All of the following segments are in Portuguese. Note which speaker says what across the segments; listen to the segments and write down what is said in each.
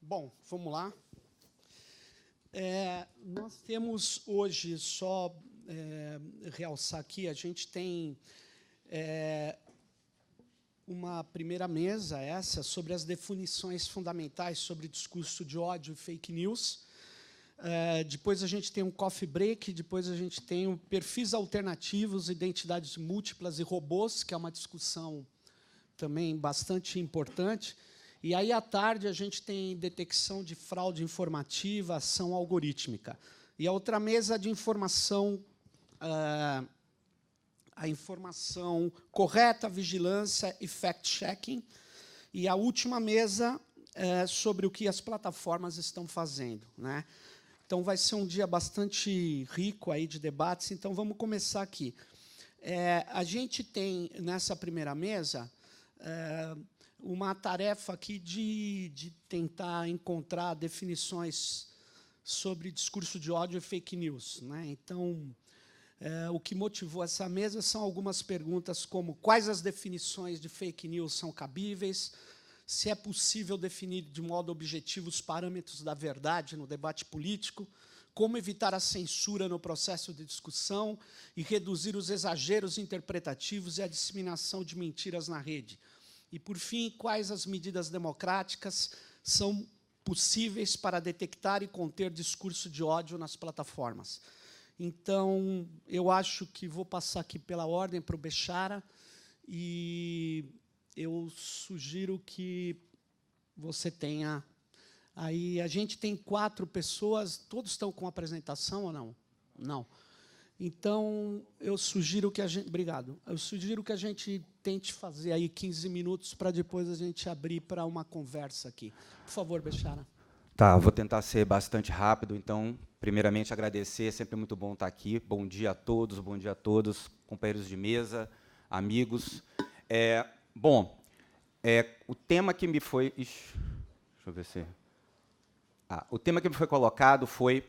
Speaker 1: Bom, vamos lá. Nós temos hoje, só realçar aqui, a gente tem uma primeira mesa, essa, sobre as definições fundamentais sobre discurso de ódio e fake news. Depois a gente tem um coffee break, depois a gente tem o perfis alternativos, identidades múltiplas e robôs, que é uma discussão também bastante importante. E aí, à tarde, a gente tem detecção de fraude informativa, ação algorítmica. E a outra mesa de informação, a informação correta, vigilância e fact-checking. E a última mesa sobre o que as plataformas estão fazendo, né? Então, vai ser um dia bastante rico aí de debates. Então, vamos começar aqui. A gente tem, nessa primeira mesa, uma tarefa aqui de tentar encontrar definições sobre discurso de ódio e fake news, né? Então, o que motivou essa mesa são algumas perguntas como quais as definições de fake news são cabíveis, se é possível definir de modo objetivo os parâmetros da verdade no debate político, como evitar a censura no processo de discussão e reduzir os exageros interpretativos e a disseminação de mentiras na rede. E, por fim, quais as medidas democráticas são possíveis para detectar e conter discurso de ódio nas plataformas. Então, eu acho que vou passar aqui pela ordem para o Bechara e eu sugiro que você tenha... Aí, a gente tem 4 pessoas, todos estão com apresentação ou não? Não. Então, eu sugiro que a gente... Obrigado. Eu sugiro que a gente tente fazer aí 15 minutos para depois a gente abrir para uma conversa aqui. Por favor, Bechara.
Speaker 2: Tá, vou tentar ser bastante rápido. Então, primeiramente, agradecer. É sempre muito bom estar aqui. Bom dia a todos, companheiros de mesa, amigos. O tema que me foi... Deixa eu ver se... o tema que me foi colocado foi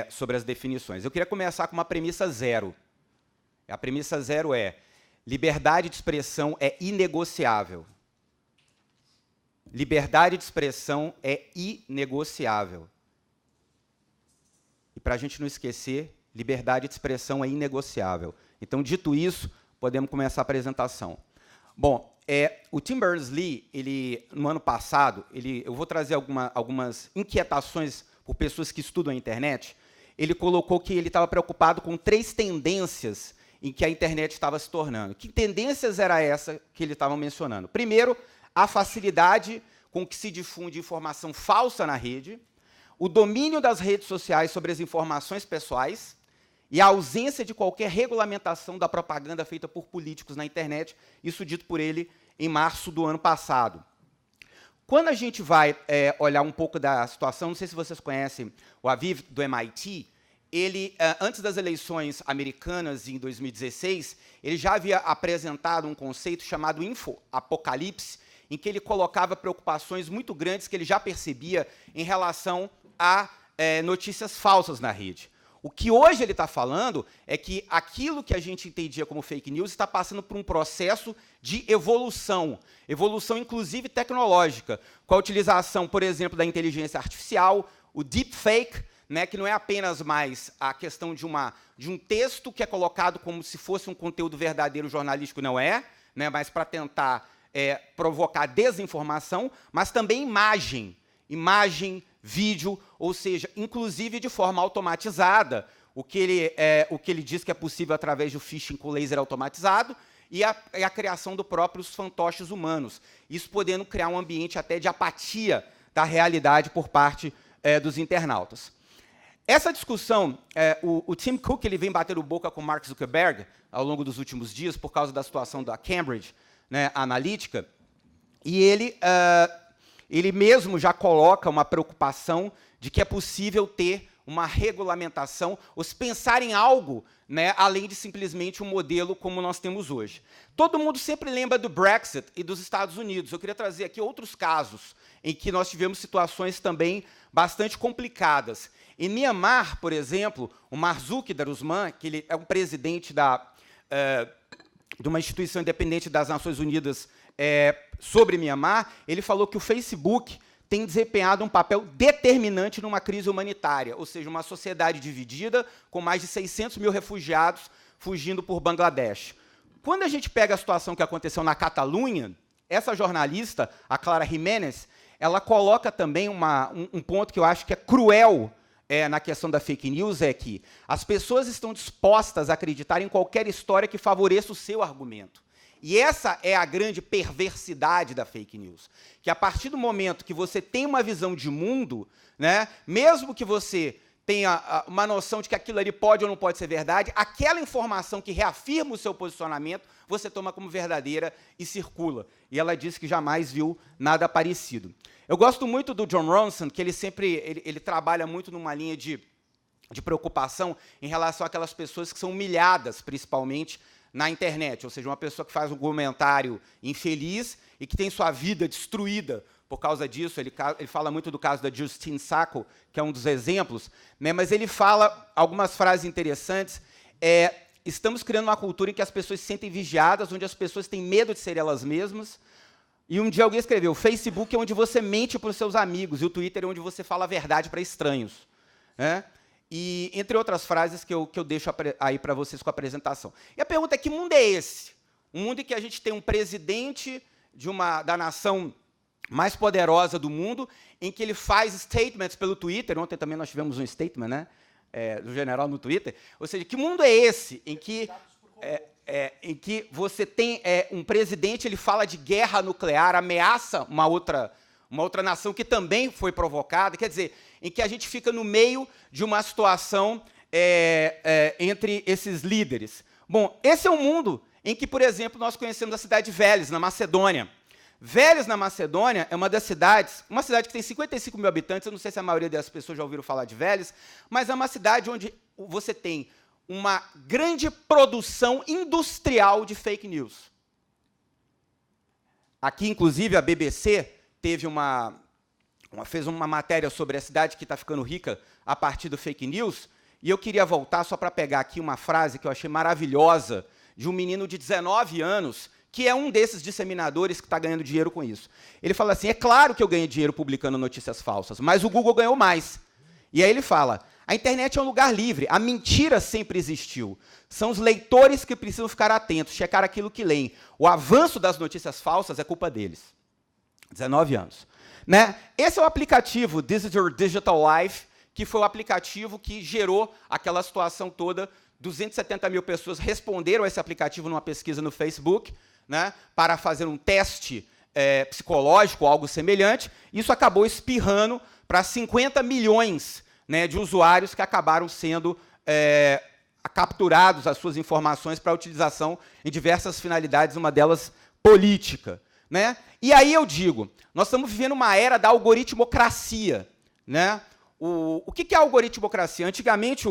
Speaker 2: sobre as definições. Eu queria começar com uma premissa zero. A premissa zero é: liberdade de expressão é inegociável. Liberdade de expressão é inegociável. E, para a gente não esquecer, liberdade de expressão é inegociável. Então, dito isso, podemos começar a apresentação. Bom, o Tim Berners-Lee, no ano passado, eu vou trazer algumas inquietações por pessoas que estudam a internet. Ele colocou que ele estava preocupado com 3 tendências em que a internet estava se tornando. Que tendências era essa que ele estava mencionando? Primeiro, a facilidade com que se difunde informação falsa na rede, o domínio das redes sociais sobre as informações pessoais e a ausência de qualquer regulamentação da propaganda feita por políticos na internet, isso dito por ele em março do ano passado. Quando a gente vai olhar um pouco da situação, não sei se vocês conhecem o Aviv, do MIT, ele, antes das eleições americanas, em 2016, ele já havia apresentado um conceito chamado infoapocalipse, em que ele colocava preocupações muito grandes que ele já percebia em relação a notícias falsas na rede. O que hoje ele está falando é que aquilo que a gente entendia como fake news está passando por um processo de evolução, inclusive tecnológica, com a utilização, por exemplo, da inteligência artificial, o deepfake, né, que não é apenas mais a questão de um texto que é colocado como se fosse um conteúdo verdadeiro jornalístico, não é, né, mas para tentar provocar desinformação, mas também imagem, vídeo, ou seja, inclusive de forma automatizada, o que ele diz que é possível através do phishing com laser automatizado e a criação dos próprios fantoches humanos, isso podendo criar um ambiente até de apatia da realidade por parte dos internautas. Essa discussão, o Tim Cook ele vem batendo boca com Mark Zuckerberg ao longo dos últimos dias por causa da situação da Cambridge, né, Analytica, e ele mesmo já coloca uma preocupação de que é possível ter uma regulamentação, ou se pensar em algo, né, além de simplesmente um modelo como nós temos hoje. Todo mundo sempre lembra do Brexit e dos Estados Unidos. Eu queria trazer aqui outros casos em que nós tivemos situações também bastante complicadas. Em Mianmar, por exemplo, o Marzuki Darusman, que ele é um presidente de uma instituição independente das Nações Unidas sobre Mianmar, ele falou que o Facebook tem desempenhado um papel determinante numa crise humanitária, ou seja, uma sociedade dividida, com mais de 600 mil refugiados fugindo por Bangladesh. Quando a gente pega a situação que aconteceu na Catalunha, essa jornalista, a Clara Jiménez, ela coloca também um ponto que eu acho que é cruel na questão da fake news, é que as pessoas estão dispostas a acreditar em qualquer história que favoreça o seu argumento. E essa é a grande perversidade da fake news, que a partir do momento que você tem uma visão de mundo, né, mesmo que você tenha uma noção de que aquilo ali pode ou não pode ser verdade, aquela informação que reafirma o seu posicionamento, você toma como verdadeira e circula. E ela disse que jamais viu nada parecido. Eu gosto muito do Jon Ronson, que ele trabalha muito numa linha de preocupação em relação àquelas pessoas que são humilhadas, principalmente, na internet, ou seja, uma pessoa que faz um comentário infeliz e que tem sua vida destruída por causa disso. Ele fala muito do caso da Justine Sacco, que é um dos exemplos, né, mas ele fala algumas frases interessantes. Estamos criando uma cultura em que as pessoas se sentem vigiadas, onde as pessoas têm medo de ser elas mesmas. E um dia alguém escreveu, o Facebook é onde você mente para os seus amigos, e o Twitter é onde você fala a verdade para estranhos. Né? E, entre outras frases que eu deixo aí para vocês com a apresentação. E a pergunta é, que mundo é esse? Um mundo em que a gente tem um presidente da nação mais poderosa do mundo, em que ele faz statements pelo Twitter. Ontem também nós tivemos um statement, né, do general no Twitter. Ou seja, que mundo é esse em que você tem um presidente, ele fala de guerra nuclear, ameaça uma outra nação que também foi provocada, quer dizer, em que a gente fica no meio de uma situação entre esses líderes. Bom, esse é um mundo em que, por exemplo, nós conhecemos a cidade de Veles, na Macedônia. Veles, na Macedônia, é uma cidade que tem 55 mil habitantes, eu não sei se a maioria das pessoas já ouviram falar de Veles, mas é uma cidade onde você tem uma grande produção industrial de fake news. Aqui, inclusive, a BBC fez uma matéria sobre a cidade que está ficando rica a partir do fake news, e eu queria voltar só para pegar aqui uma frase que eu achei maravilhosa, de um menino de 19 anos, que é um desses disseminadores que está ganhando dinheiro com isso. Ele fala assim, é claro que eu ganhei dinheiro publicando notícias falsas, mas o Google ganhou mais. E aí ele fala, a internet é um lugar livre, a mentira sempre existiu. São os leitores que precisam ficar atentos, checar aquilo que leem. O avanço das notícias falsas é culpa deles. 19 anos. Né? Esse é o aplicativo This is Your Digital Life, que foi o aplicativo que gerou aquela situação toda. 270 mil pessoas responderam a esse aplicativo numa pesquisa no Facebook, né, para fazer um teste psicológico, algo semelhante. Isso acabou espirrando para 50 milhões, né, de usuários que acabaram sendo capturados as suas informações para utilização em diversas finalidades, uma delas política. Né? E aí eu digo, nós estamos vivendo uma era da algoritmocracia. Né? O que é a algoritmocracia? Antigamente,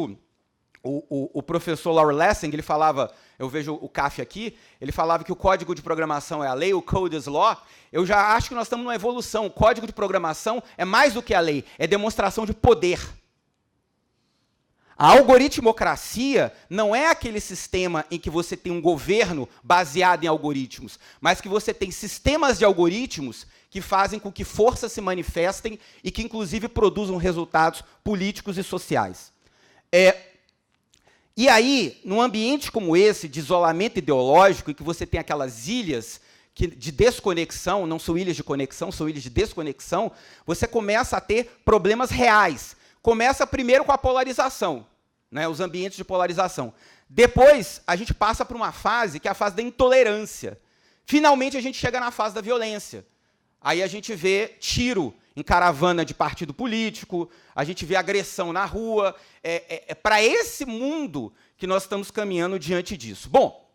Speaker 2: o professor Laurie Lessig, ele falava, eu vejo o CAF aqui, ele falava que o código de programação é a lei, o code is law. Eu já acho que nós estamos numa evolução. O código de programação é mais do que a lei, é demonstração de poder. A algoritmocracia não é aquele sistema em que você tem um governo baseado em algoritmos, mas que você tem sistemas de algoritmos que fazem com que forças se manifestem e que, inclusive, produzam resultados políticos e sociais. E aí, num ambiente como esse, de isolamento ideológico, em que você tem aquelas ilhas de desconexão, não são ilhas de conexão, são ilhas de desconexão, você começa a ter problemas reais. Começa primeiro com a polarização, né, os ambientes de polarização. Depois, a gente passa por uma fase que é a fase da intolerância. Finalmente, a gente chega na fase da violência. Aí a gente vê tiro em caravana de partido político, a gente vê agressão na rua. É para esse mundo que nós estamos caminhando diante disso. Bom,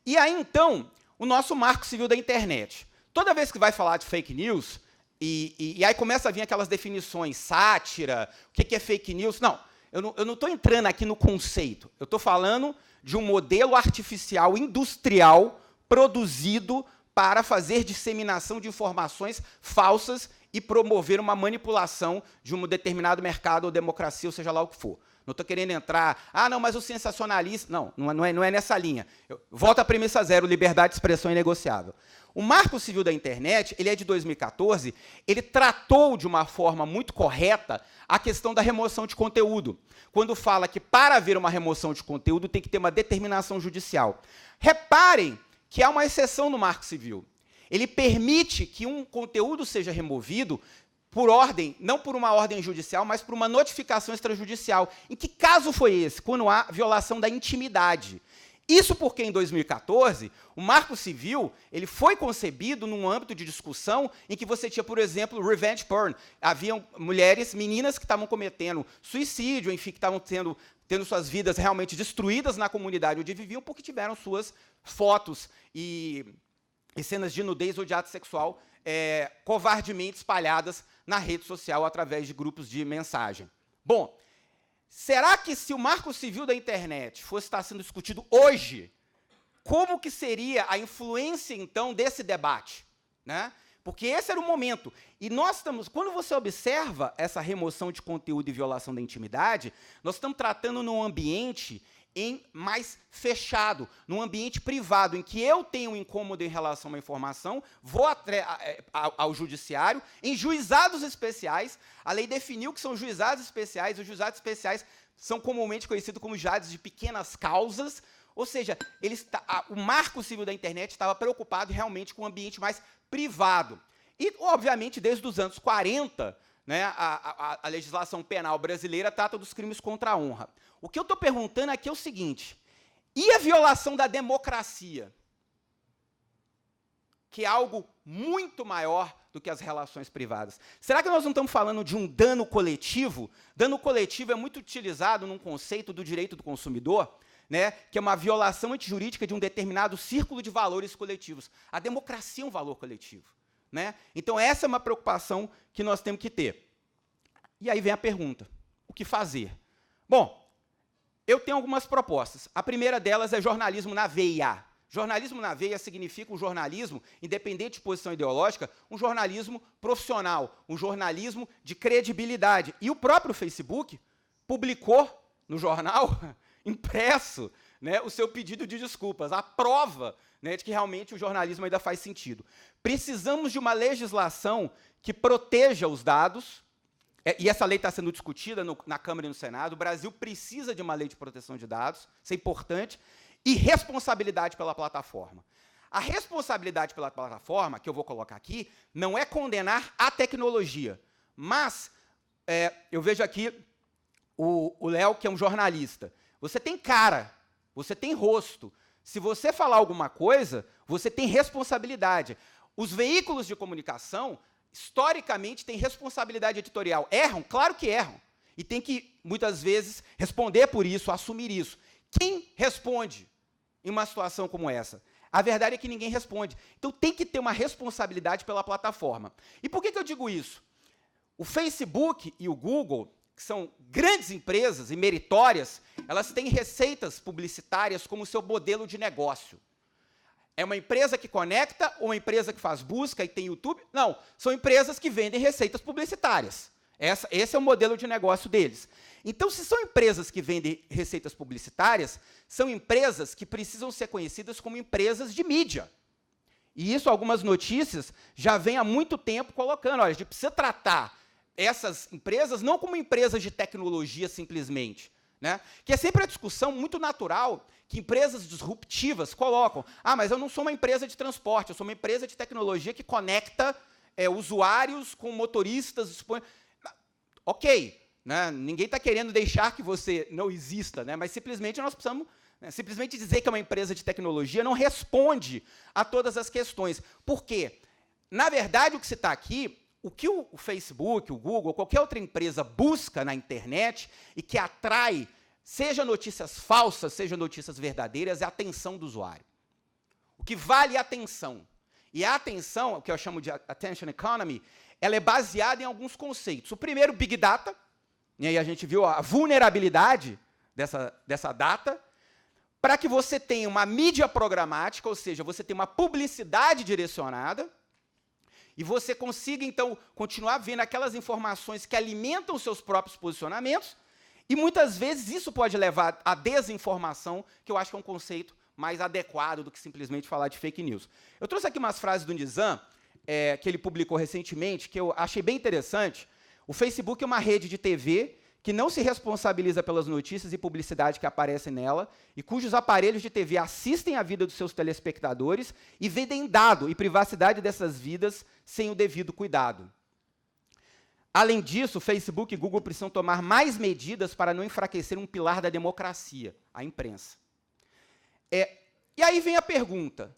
Speaker 2: e aí, então, o nosso marco civil da internet. Toda vez que vai falar de fake news, e aí começa a vir aquelas definições, sátira, o que é fake news? Não, eu não estou entrando aqui no conceito. Eu estou falando de um modelo artificial industrial produzido para fazer disseminação de informações falsas e promover uma manipulação de um determinado mercado ou democracia, ou seja lá o que for. Não estou querendo entrar, não, mas o sensacionalista... Não é nessa linha. Volto à premissa zero, liberdade de expressão inegociável. O Marco Civil da Internet, ele é de 2014, ele tratou de uma forma muito correta a questão da remoção de conteúdo, quando fala que para haver uma remoção de conteúdo tem que ter uma determinação judicial. Reparem que há uma exceção no Marco Civil. Ele permite que um conteúdo seja removido por ordem, não por uma ordem judicial, mas por uma notificação extrajudicial. Em que caso foi esse? Quando há violação da intimidade. Isso porque, em 2014, o Marco Civil ele foi concebido num âmbito de discussão em que você tinha, por exemplo, revenge porn. Haviam mulheres, meninas que estavam cometendo suicídio, enfim, que estavam tendo suas vidas realmente destruídas na comunidade onde viviam porque tiveram suas fotos e cenas de nudez ou de ato sexual covardemente espalhadas na rede social através de grupos de mensagem. Bom, será que se o Marco Civil da Internet fosse estar sendo discutido hoje, como que seria a influência, então, desse debate? Né? Porque esse era o momento. E nós estamos, quando você observa essa remoção de conteúdo e violação da intimidade, nós estamos tratando num ambiente mais fechado, num ambiente privado, em que eu tenho um incômodo em relação a uma informação, vou ao judiciário, em juizados especiais, a lei definiu que são juizados especiais, os juizados especiais são comumente conhecidos como juizados de pequenas causas, ou seja, o Marco Civil da Internet estava preocupado realmente com um ambiente mais privado. E, obviamente, desde os anos 40, né, a legislação penal brasileira trata dos crimes contra a honra. O que eu estou perguntando aqui é o seguinte, e a violação da democracia? Que é algo muito maior do que as relações privadas. Será que nós não estamos falando de um dano coletivo? Dano coletivo é muito utilizado num conceito do direito do consumidor, né, que é uma violação antijurídica de um determinado círculo de valores coletivos. A democracia é um valor coletivo. Né? Então, essa é uma preocupação que nós temos que ter. E aí vem a pergunta, o que fazer? Bom, eu tenho algumas propostas. A primeira delas é jornalismo na veia. Jornalismo na veia significa um jornalismo, independente de posição ideológica, um jornalismo profissional, um jornalismo de credibilidade. E o próprio Facebook publicou no jornal, impresso, né, o seu pedido de desculpas, a prova, né, de que realmente o jornalismo ainda faz sentido. Precisamos de uma legislação que proteja os dados, e essa lei está sendo discutida na Câmara e no Senado. O Brasil precisa de uma lei de proteção de dados, isso é importante, e responsabilidade pela plataforma. A responsabilidade pela plataforma, que eu vou colocar aqui, não é condenar a tecnologia, mas eu vejo aqui o Léo, que é um jornalista. Você tem cara, você tem rosto. Se você falar alguma coisa, você tem responsabilidade. Os veículos de comunicação, historicamente, têm responsabilidade editorial. Erram? Claro que erram. E tem que, muitas vezes, responder por isso, assumir isso. Quem responde em uma situação como essa? A verdade é que ninguém responde. Então, tem que ter uma responsabilidade pela plataforma. E por que eu digo isso? O Facebook e o Google, que são grandes empresas e meritórias, elas têm receitas publicitárias como seu modelo de negócio. É uma empresa que conecta ou uma empresa que faz busca e tem YouTube? Não, são empresas que vendem receitas publicitárias. Esse é o modelo de negócio deles. Então, se são empresas que vendem receitas publicitárias, são empresas que precisam ser conhecidas como empresas de mídia. E isso, algumas notícias já vêm há muito tempo colocando. Olha, a gente precisa tratar essas empresas não como empresas de tecnologia simplesmente, né? Que é sempre a discussão muito natural que empresas disruptivas colocam. Mas eu não sou uma empresa de transporte, eu sou uma empresa de tecnologia que conecta usuários com motoristas. Ok, né? Ninguém está querendo deixar que você não exista, né? Mas simplesmente nós precisamos... simplesmente dizer que é uma empresa de tecnologia não responde a todas as questões. Por quê? Na verdade, o que se está aqui... O que o Facebook, o Google, qualquer outra empresa busca na internet e que atrai, seja notícias falsas, seja notícias verdadeiras, é a atenção do usuário. O que vale é a atenção. E a atenção, o que eu chamo de attention economy, ela é baseada em alguns conceitos. O primeiro, Big Data, e aí a gente viu a vulnerabilidade dessa data, para que você tenha uma mídia programática, ou seja, você tem uma publicidade direcionada, e você consiga, então, continuar vendo aquelas informações que alimentam os seus próprios posicionamentos E, muitas vezes, isso pode levar à desinformação, que eu acho que é um conceito mais adequado do que simplesmente falar de fake news. Eu trouxe aqui umas frases do Nizam, que ele publicou recentemente, que eu achei bem interessante. O Facebook é uma rede de TV que não se responsabiliza pelas notícias e publicidade que aparecem nela, e cujos aparelhos de TV assistem à vida dos seus telespectadores e vendem dado e privacidade dessas vidas sem o devido cuidado. Além disso, Facebook e Google precisam tomar mais medidas para não enfraquecer um pilar da democracia, a imprensa. E aí vem a pergunta.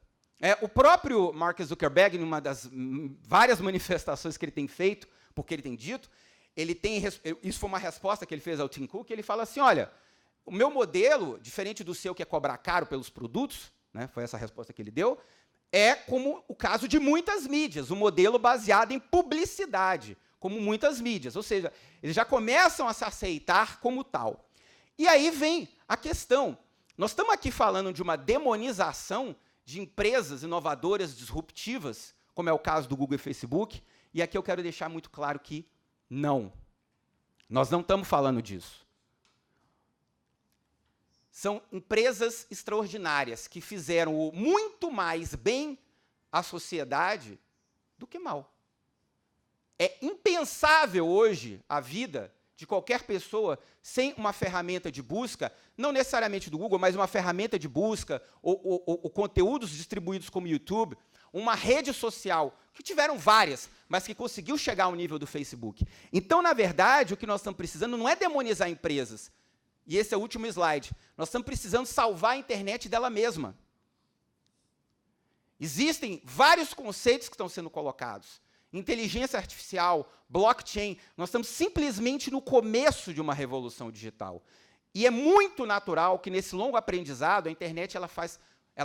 Speaker 2: O próprio Mark Zuckerberg, em uma das várias manifestações que ele tem feito, porque ele tem dito, isso foi uma resposta que ele fez ao Tim Cook, ele fala assim, olha, o meu modelo, diferente do seu que é cobrar caro pelos produtos, né, foi essa a resposta que ele deu, é como o caso de muitas mídias, um modelo baseado em publicidade, como muitas mídias, ou seja, eles já começam a se aceitar como tal. E aí vem a questão, nós estamos aqui falando de uma demonização de empresas inovadoras, disruptivas, como é o caso do Google e Facebook, e aqui eu quero deixar muito claro que não. Nós não estamos falando disso. São empresas extraordinárias que fizeram muito mais bem à sociedade do que mal. É impensável hoje a vida de qualquer pessoa sem uma ferramenta de busca, não necessariamente do Google, mas uma ferramenta de busca, ou conteúdos distribuídos como YouTube, uma rede social, que tiveram várias, mas que conseguiu chegar ao nível do Facebook. Então, na verdade, o que nós estamos precisando não é demonizar empresas. E esse é o último slide. Nós estamos precisando salvar a internet dela mesma. Existem vários conceitos que estão sendo colocados. Inteligência artificial, blockchain, nós estamos simplesmente no começo de uma revolução digital. E é muito natural que, nesse longo aprendizado, a internet ela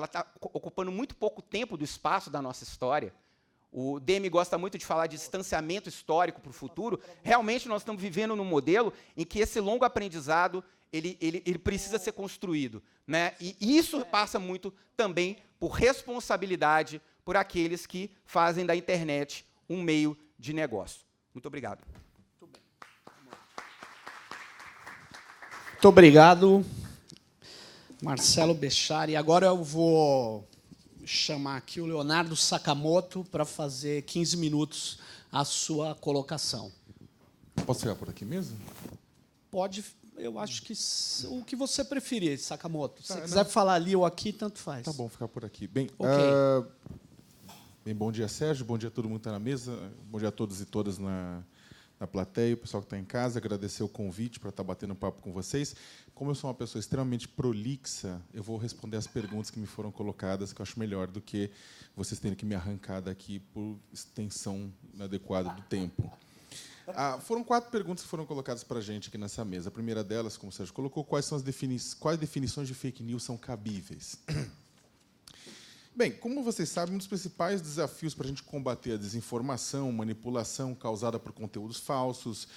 Speaker 2: está ocupando muito pouco tempo do espaço da nossa história. O Demi gosta muito de falar de distanciamento histórico para o futuro. Realmente, nós estamos vivendo num modelo em que esse longo aprendizado ele precisa ser construído, né? E isso passa muito também por responsabilidade por aqueles que fazem da internet um meio de negócio. Muito obrigado.
Speaker 1: Muito obrigado, Marcelo Bechara. E agora eu vou chamar aqui o Leonardo Sakamoto para fazer 15 minutos a sua colocação.
Speaker 3: Posso chegar por aqui mesmo?
Speaker 1: Pode, eu acho que o que você preferir, Sakamoto. Se você quiser falar ali ou aqui, tanto faz.
Speaker 3: Tá bom, ficar por aqui. Bem,
Speaker 1: okay.
Speaker 3: Bem, bom dia, Sérgio. Bom dia a todo mundo que está na mesa. Bom dia a todos e todas na plateia, o pessoal que está em casa. Agradecer o convite para estar batendo papo com vocês. Como eu sou uma pessoa extremamente prolixa, eu vou responder as perguntas que me foram colocadas, que eu acho melhor do que vocês terem que me arrancar daqui por extensão inadequada do tempo. Foram 4 perguntas que foram colocadas para a gente aqui nessa mesa. A primeira delas, como o Sérgio colocou, quais definições de fake news são cabíveis? Bem, como vocês sabem, um dos principais desafios para a gente combater a desinformação, manipulação causada por conteúdos falsos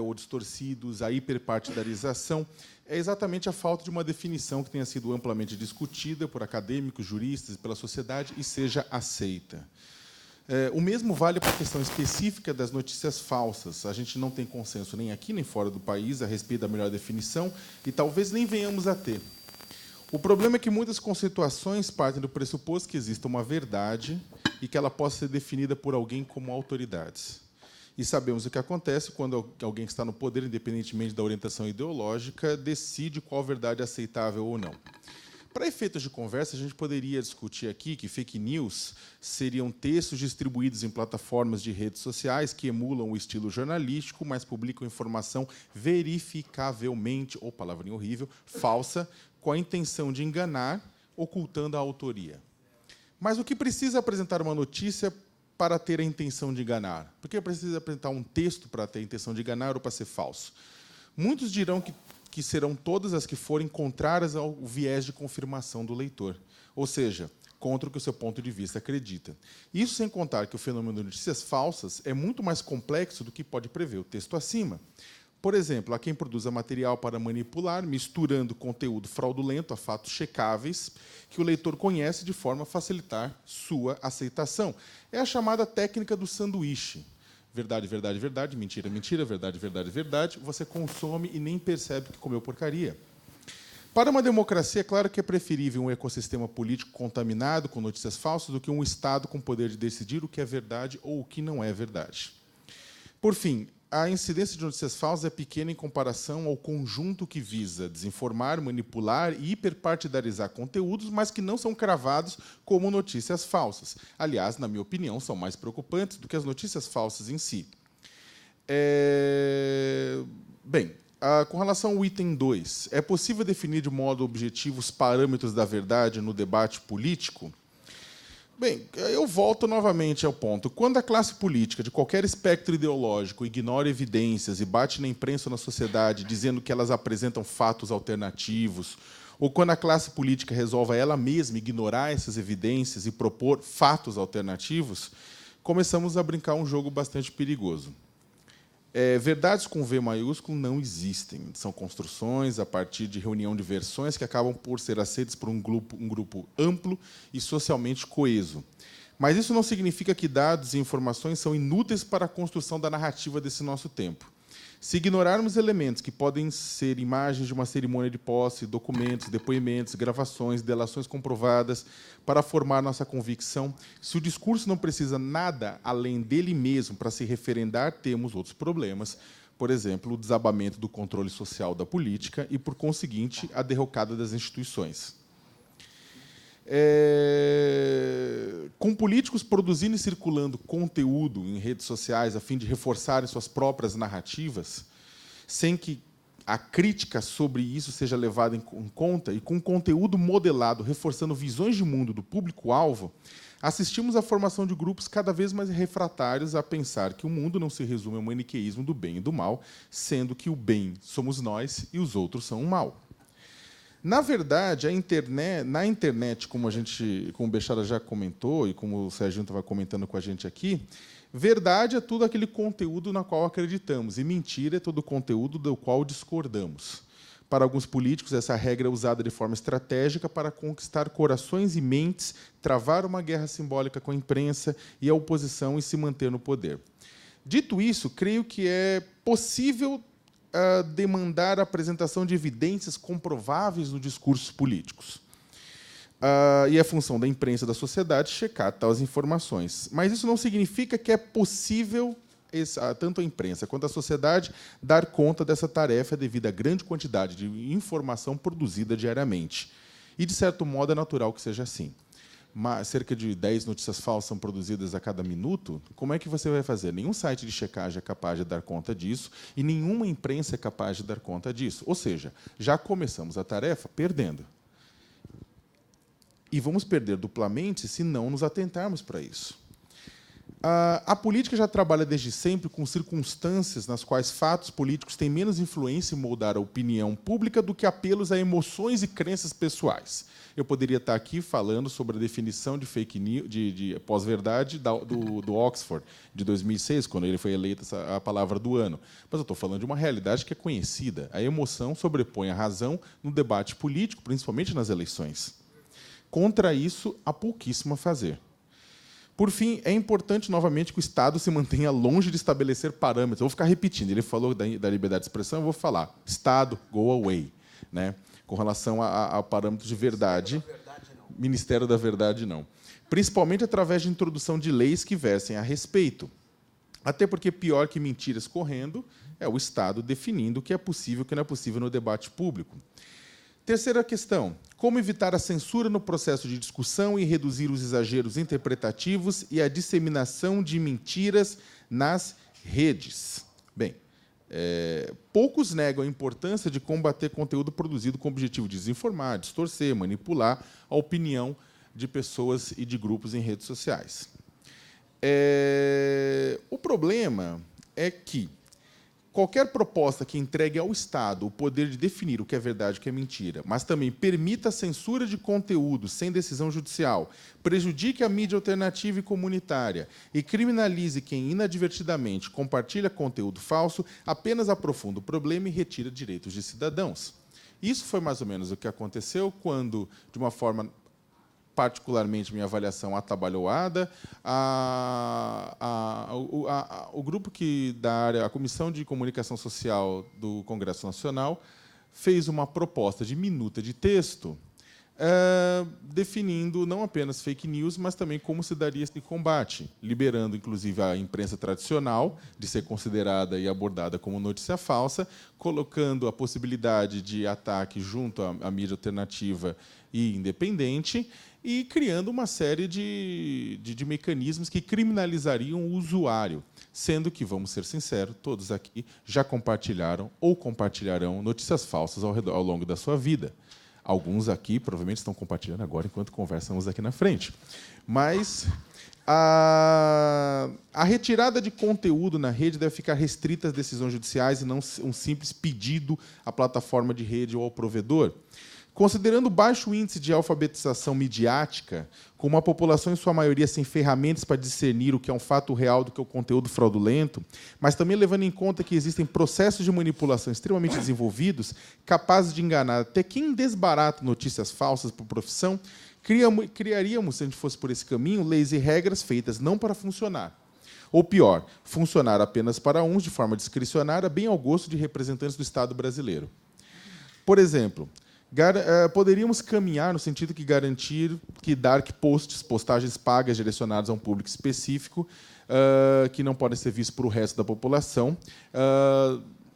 Speaker 3: ou distorcidos, a hiperpartidarização, é exatamente a falta de uma definição que tenha sido amplamente discutida por acadêmicos, juristas, pela sociedade e seja aceita. O mesmo vale para a questão específica das notícias falsas. A gente não tem consenso nem aqui nem fora do país a respeito da melhor definição e talvez nem venhamos a ter. O problema é que muitas conceituações partem do pressuposto que exista uma verdade e que ela possa ser definida por alguém como autoridades. E sabemos o que acontece quando alguém que está no poder, independentemente da orientação ideológica, decide qual verdade é aceitável ou não. Para efeitos de conversa, a gente poderia discutir aqui que fake news seriam textos distribuídos em plataformas de redes sociais que emulam o estilo jornalístico, mas publicam informação verificavelmente, ou palavrinha horrível, falsa, com a intenção de enganar, ocultando a autoria. Mas o que precisa apresentar uma notícia para ter a intenção de enganar? Por que precisa apresentar um texto para ter a intenção de enganar ou para ser falso? Muitos dirão que serão todas as que forem contrárias ao viés de confirmação do leitor, ou seja, contra o que o seu ponto de vista acredita. Isso sem contar que o fenômeno de notícias falsas é muito mais complexo do que pode prever o texto acima. Por exemplo, há quem produza material para manipular, misturando conteúdo fraudulento a fatos checáveis que o leitor conhece de forma a facilitar sua aceitação. É a chamada técnica do sanduíche. verdade, verdade, verdade, mentira, mentira, verdade, verdade, verdade, você consome e nem percebe que comeu porcaria. Para uma democracia, é claro que é preferível um ecossistema político contaminado com notícias falsas do que um Estado com poder de decidir o que é verdade ou o que não é verdade. Por fim, a incidência de notícias falsas é pequena em comparação ao conjunto que visa desinformar, manipular e hiperpartidarizar conteúdos, mas que não são cravados como notícias falsas. Aliás, na minha opinião, são mais preocupantes do que as notícias falsas em si. Bem, com relação ao item 2, é possível definir de modo objetivo os parâmetros da verdade no debate político? Bem, eu volto novamente ao ponto. Quando a classe política, de qualquer espectro ideológico, ignora evidências e bate na imprensa ou na sociedade dizendo que elas apresentam fatos alternativos, ou quando a classe política resolve ela mesma ignorar essas evidências e propor fatos alternativos, começamos a brincar um jogo bastante perigoso. Verdades com V maiúsculo não existem. São construções a partir de reunião de versões que acabam por ser aceitas por um grupo amplo e socialmente coeso. Mas isso não significa que dados e informações são inúteis para a construção da narrativa desse nosso tempo. Se ignorarmos elementos que podem ser imagens de uma cerimônia de posse, documentos, depoimentos, gravações, delações comprovadas, para formar nossa convicção, se o discurso não precisa nada além dele mesmo para se referendar, temos outros problemas, por exemplo, o desabamento do controle social da política e, por conseguinte, a derrocada das instituições. Com políticos produzindo e circulando conteúdo em redes sociais a fim de reforçarem suas próprias narrativas, sem que a crítica sobre isso seja levada em conta, e com conteúdo modelado reforçando visões de mundo do público-alvo, assistimos à formação de grupos cada vez mais refratários a pensar que o mundo não se resume ao maniqueísmo do bem e do mal, sendo que o bem somos nós e os outros são o mal. Na verdade, na internet, como o Bechara já comentou, e como o Serginho estava comentando com a gente aqui, verdade é tudo aquele conteúdo no qual acreditamos, e mentira é todo o conteúdo do qual discordamos. Para alguns políticos, essa regra é usada de forma estratégica para conquistar corações e mentes, travar uma guerra simbólica com a imprensa e a oposição e se manter no poder. Dito isso, creio que é possível demandar a apresentação de evidências comprováveis nos discursos políticos. E é função da imprensa e da sociedade checar tais informações. Mas isso não significa que é possível, tanto a imprensa quanto a sociedade, dar conta dessa tarefa devido à grande quantidade de informação produzida diariamente. E, de certo modo, é natural que seja assim. Cerca de 10 notícias falsas são produzidas a cada minuto, como é que você vai fazer? Nenhum site de checagem é capaz de dar conta disso e nenhuma imprensa é capaz de dar conta disso. Ou seja, já começamos a tarefa perdendo. E vamos perder duplamente se não nos atentarmos para isso. A política já trabalha desde sempre com circunstâncias nas quais fatos políticos têm menos influência em moldar a opinião pública do que apelos a emoções e crenças pessoais. Eu poderia estar aqui falando sobre a definição de fake news, de pós-verdade do Oxford, de 2006, quando ele foi eleito a palavra do ano. Mas eu estou falando de uma realidade que é conhecida. A emoção sobrepõe a razão no debate político, principalmente nas eleições. Contra isso, há pouquíssimo a fazer. Por fim, é importante, novamente, que o Estado se mantenha longe de estabelecer parâmetros. Eu vou ficar repetindo. Ele falou da liberdade de expressão, eu vou falar. Estado, go away. Né? Com relação a parâmetros de verdade. Ministério da Verdade, não. Principalmente através de introdução de leis que versem a respeito. Até porque, pior que mentiras correndo, é o Estado definindo o que é possível e o que não é possível no debate público. Terceira questão. Como evitar a censura no processo de discussão e reduzir os exageros interpretativos e a disseminação de mentiras nas redes? Bem, poucos negam a importância de combater conteúdo produzido com o objetivo de desinformar, distorcer, manipular a opinião de pessoas e de grupos em redes sociais. O problema é que qualquer proposta que entregue ao Estado o poder de definir o que é verdade e o que é mentira, mas também permita a censura de conteúdo sem decisão judicial, prejudique a mídia alternativa e comunitária e criminalize quem inadvertidamente compartilha conteúdo falso, apenas aprofunda o problema e retira direitos de cidadãos. Isso foi mais ou menos o que aconteceu quando, de uma forma particularmente, minha avaliação atabalhoada. O grupo da área, a Comissão de Comunicação Social do Congresso Nacional, fez uma proposta de minuta de texto definindo não apenas fake news, mas também como se daria esse combate, liberando, inclusive, a imprensa tradicional de ser considerada e abordada como notícia falsa, colocando a possibilidade de ataque junto à mídia alternativa e independente, e criando uma série de mecanismos que criminalizariam o usuário, sendo que, vamos ser sinceros, todos aqui já compartilharam ou compartilharão notícias falsas ao longo da sua vida. Alguns aqui provavelmente estão compartilhando agora enquanto conversamos aqui na frente. Mas a retirada de conteúdo na rede deve ficar restrita às decisões judiciais e não um simples pedido à plataforma de rede ou ao provedor. Considerando o baixo índice de alfabetização midiática, com uma população, em sua maioria, sem ferramentas para discernir o que é um fato real do que é o conteúdo fraudulento, mas também levando em conta que existem processos de manipulação extremamente desenvolvidos, capazes de enganar até quem desbarata notícias falsas por profissão, criaríamos, se a gente fosse por esse caminho, leis e regras feitas não para funcionar. Ou pior, funcionar apenas para uns, de forma discricionária, bem ao gosto de representantes do Estado brasileiro. Por exemplo, poderíamos caminhar no sentido que garantir que dark posts, postagens pagas direcionadas a um público específico, que não podem ser vistos por o resto da população,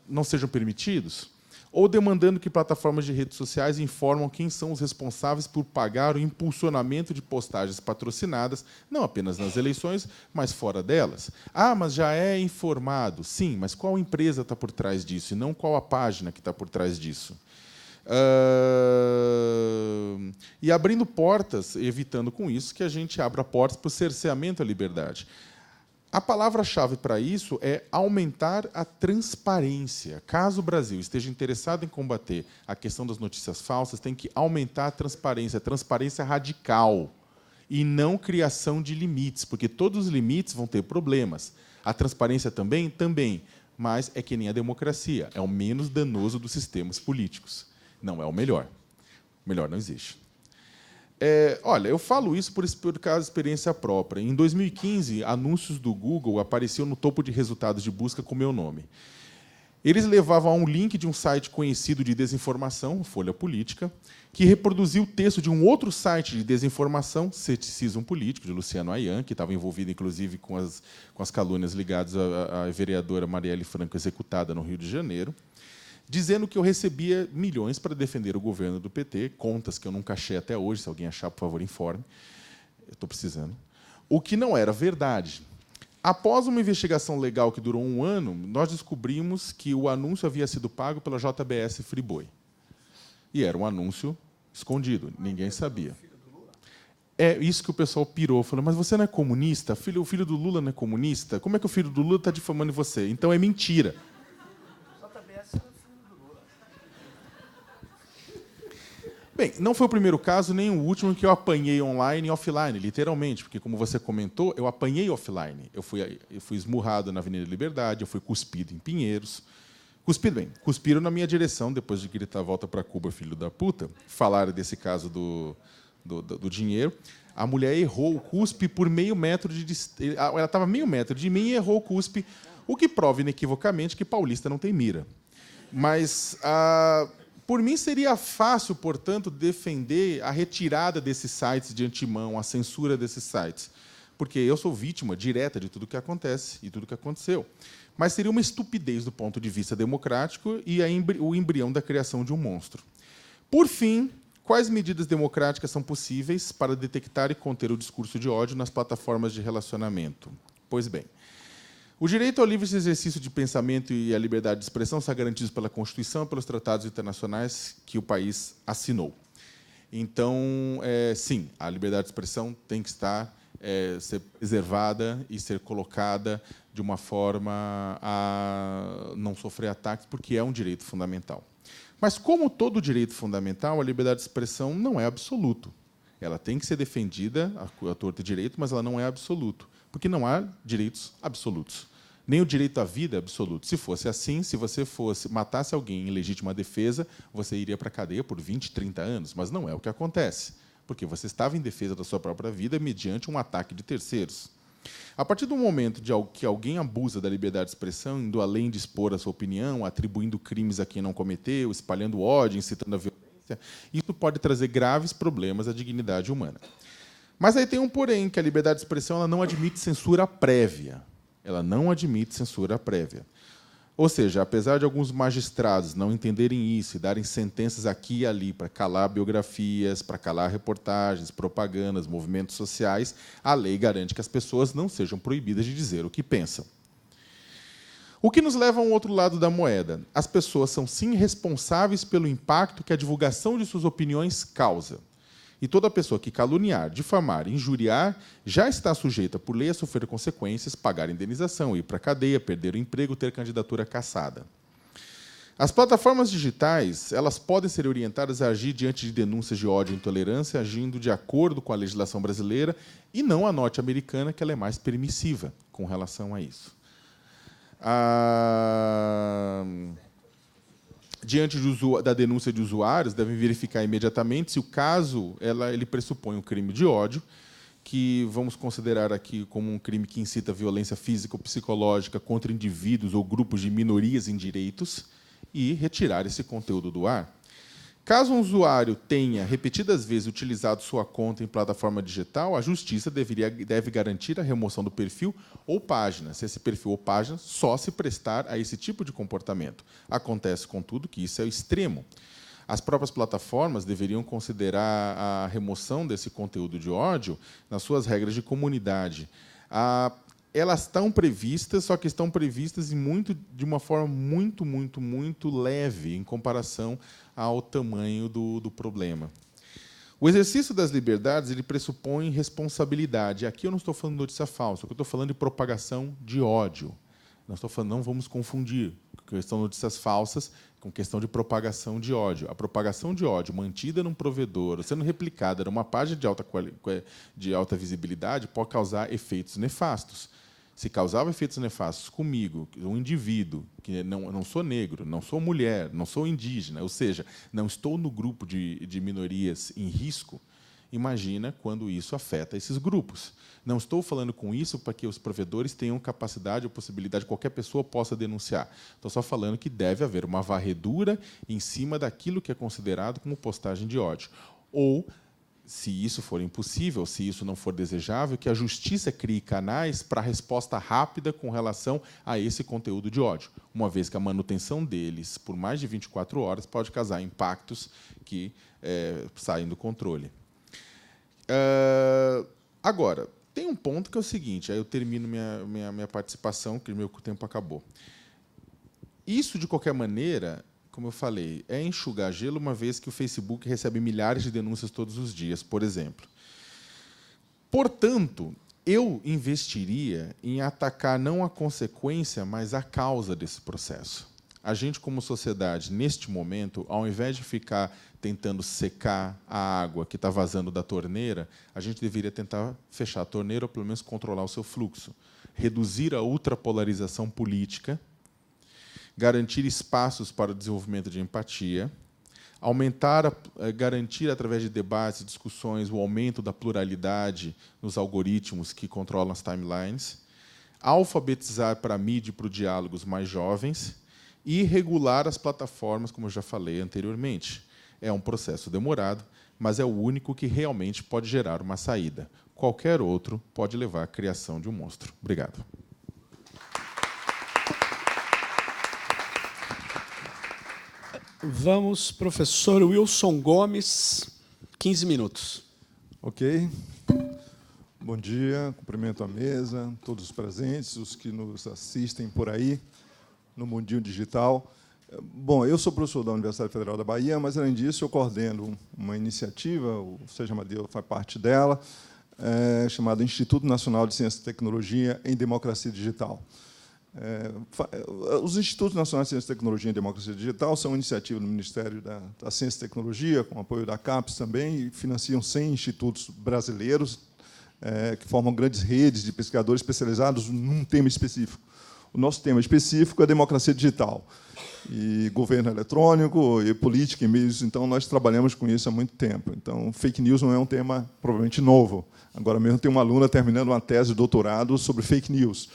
Speaker 3: não sejam permitidos, ou demandando que plataformas de redes sociais informam quem são os responsáveis por pagar o impulsionamento de postagens patrocinadas, não apenas nas eleições, mas fora delas. Ah, mas já é informado. Sim, mas qual empresa está por trás disso, e não qual a página que está por trás disso? E abrindo portas, evitando com isso que a gente abra portas para o cerceamento à liberdade. A palavra-chave para isso é aumentar a transparência. Caso o Brasil esteja interessado em combater a questão das notícias falsas, tem que aumentar a transparência radical, e não criação de limites, porque todos os limites vão ter problemas. A transparência também, mas é que nem a democracia, é o menos danoso dos sistemas políticos. Não é o melhor. O melhor não existe. Olha, eu falo isso por causa de experiência própria. Em 2015, anúncios do Google apareciam no topo de resultados de busca com meu nome. Eles levavam a um link de um site conhecido de desinformação, Folha Política, que reproduzia o texto de um outro site de desinformação, Ceticismo Político, de Luciano Ayan, que estava envolvido, inclusive, com as calúnias ligadas à vereadora Marielle Franco, executada no Rio de Janeiro, dizendo que eu recebia milhões para defender o governo do PT, contas que eu nunca achei até hoje, se alguém achar, por favor, informe. Eu estou precisando. O que não era verdade. Após uma investigação legal que durou 1 ano, nós descobrimos que o anúncio havia sido pago pela JBS Friboi. E era um anúncio escondido, ninguém sabia. É isso que o pessoal pirou, falou, mas você não é comunista? O filho do Lula não é comunista? Como é que o filho do Lula está difamando você? Então é mentira. Bem, não foi o primeiro caso, nem o último que eu apanhei online e offline, literalmente, porque, como você comentou, eu apanhei offline. Eu fui esmurrado na Avenida Liberdade, eu fui cuspido em Pinheiros. Cuspiram na minha direção, depois de gritar volta para Cuba, filho da puta. Falaram desse caso do dinheiro. A mulher errou o cuspe por meio metro de distância. Ela estava meio metro de mim e errou o cuspe, o que prova inequivocamente que paulista não tem mira. Mas por mim, seria fácil, portanto, defender a retirada desses sites de antemão, a censura desses sites, porque eu sou vítima direta de tudo que acontece e tudo que aconteceu. Mas seria uma estupidez do ponto de vista democrático e o embrião da criação de um monstro. Por fim, quais medidas democráticas são possíveis para detectar e conter o discurso de ódio nas plataformas de relacionamento? Pois bem, o direito ao livre exercício de pensamento e a liberdade de expressão são garantidos pela Constituição e pelos tratados internacionais que o país assinou. Então, sim, a liberdade de expressão tem que ser preservada e ser colocada de uma forma a não sofrer ataques, porque é um direito fundamental. Mas, como todo direito fundamental, a liberdade de expressão não é absoluto. Ela tem que ser defendida à torta e direito, mas ela não é absoluto, porque não há direitos absolutos. Nem o direito à vida é absoluto. Se fosse assim, se você matasse alguém em legítima defesa, você iria para a cadeia por 20, 30 anos, mas não é o que acontece. porque você estava em defesa da sua própria vida mediante um ataque de terceiros. A partir do momento que alguém abusa da liberdade de expressão, indo além de expor a sua opinião, atribuindo crimes a quem não cometeu, espalhando ódio, incitando a violência, isso pode trazer graves problemas à dignidade humana. Mas aí tem um porém, que a liberdade de expressão ela não admite censura prévia. Ela não admite censura prévia. Ou seja, apesar de alguns magistrados não entenderem isso e darem sentenças aqui e ali para calar biografias, para calar reportagens, propagandas, movimentos sociais, a lei garante que as pessoas não sejam proibidas de dizer o que pensam. O que nos leva a um outro lado da moeda. As pessoas são, sim, responsáveis pelo impacto que a divulgação de suas opiniões causa. E toda pessoa que caluniar, difamar, injuriar, já está sujeita, por lei, a sofrer consequências, pagar indenização, ir para a cadeia, perder o emprego, ter candidatura cassada. As plataformas digitais elas podem ser orientadas a agir diante de denúncias de ódio e intolerância, agindo de acordo com a legislação brasileira e não a norte-americana, que ela é mais permissiva com relação a isso. Diante da denúncia de usuários, devem verificar imediatamente se o caso ele pressupõe um crime de ódio, que vamos considerar aqui como um crime que incita violência física ou psicológica contra indivíduos ou grupos de minorias em direitos, e retirar esse conteúdo do ar. Caso um usuário tenha repetidas vezes utilizado sua conta em plataforma digital, a Justiça deve garantir a remoção do perfil ou página, se esse perfil ou página só se prestar a esse tipo de comportamento. Acontece, contudo, que isso é o extremo. As próprias plataformas deveriam considerar a remoção desse conteúdo de ódio nas suas regras de comunidade. Elas estão previstas, só que estão previstas de uma forma muito leve em comparação ao tamanho do problema. O exercício das liberdades ele pressupõe responsabilidade. Aqui eu não estou falando de notícia falsa, eu estou falando de propagação de ódio. Não vamos confundir questão de notícias falsas com questão de propagação de ódio. A propagação de ódio mantida num provedor, sendo replicada numa página de alta visibilidade, pode causar efeitos nefastos. Se causava efeitos nefastos comigo, um indivíduo, que não sou negro, não sou mulher, não sou indígena, ou seja, não estou no grupo de minorias em risco, imagina quando isso afeta esses grupos. Não estou falando com isso para que os provedores tenham capacidade ou possibilidade, qualquer pessoa possa denunciar. Estou só falando que deve haver uma varredura em cima daquilo que é considerado como postagem de ódio. Ou, se isso for impossível, se isso não for desejável, que a Justiça crie canais para resposta rápida com relação a esse conteúdo de ódio, uma vez que a manutenção deles por mais de 24 horas pode causar impactos que saem do controle. Agora, tem um ponto que é o seguinte, aí eu termino minha participação, que meu tempo acabou. Isso, de qualquer maneira, como eu falei, é enxugar gelo, uma vez que o Facebook recebe milhares de denúncias todos os dias, por exemplo. Portanto, eu investiria em atacar não a consequência, mas a causa desse processo. A gente, como sociedade, neste momento, ao invés de ficar tentando secar a água que está vazando da torneira, a gente deveria tentar fechar a torneira ou, pelo menos, controlar o seu fluxo. Reduzir a ultrapolarização política, garantir espaços para o desenvolvimento de empatia, garantir, através de debates e discussões, o aumento da pluralidade nos algoritmos que controlam as timelines, alfabetizar para a mídia e para o diálogo os mais jovens e regular as plataformas, como eu já falei anteriormente. É um processo demorado, mas é o único que realmente pode gerar uma saída. Qualquer outro pode levar à criação de um monstro. Obrigado.
Speaker 1: Vamos, professor Wilson Gomes, 15 minutos.
Speaker 4: Ok. Bom dia, cumprimento a mesa, todos os presentes, os que nos assistem por aí, no mundinho digital. Bom, eu sou professor da Universidade Federal da Bahia, mas, além disso, eu coordeno uma iniciativa, o Seja Amadeu faz parte dela, chamada Instituto Nacional de Ciência e Tecnologia em Democracia Digital. Os Institutos Nacionais de Ciência e Tecnologia em Democracia Digital são iniciativa do Ministério da Ciência e Tecnologia, com apoio da CAPES também, e financiam 100 institutos brasileiros, que formam grandes redes de pesquisadores especializados num tema específico. O nosso tema específico é democracia digital, e governo eletrônico, e política, e meios. Então, nós trabalhamos com isso há muito tempo. Então, fake news não é um tema provavelmente novo. Agora mesmo tem uma aluna terminando uma tese de doutorado sobre fake news.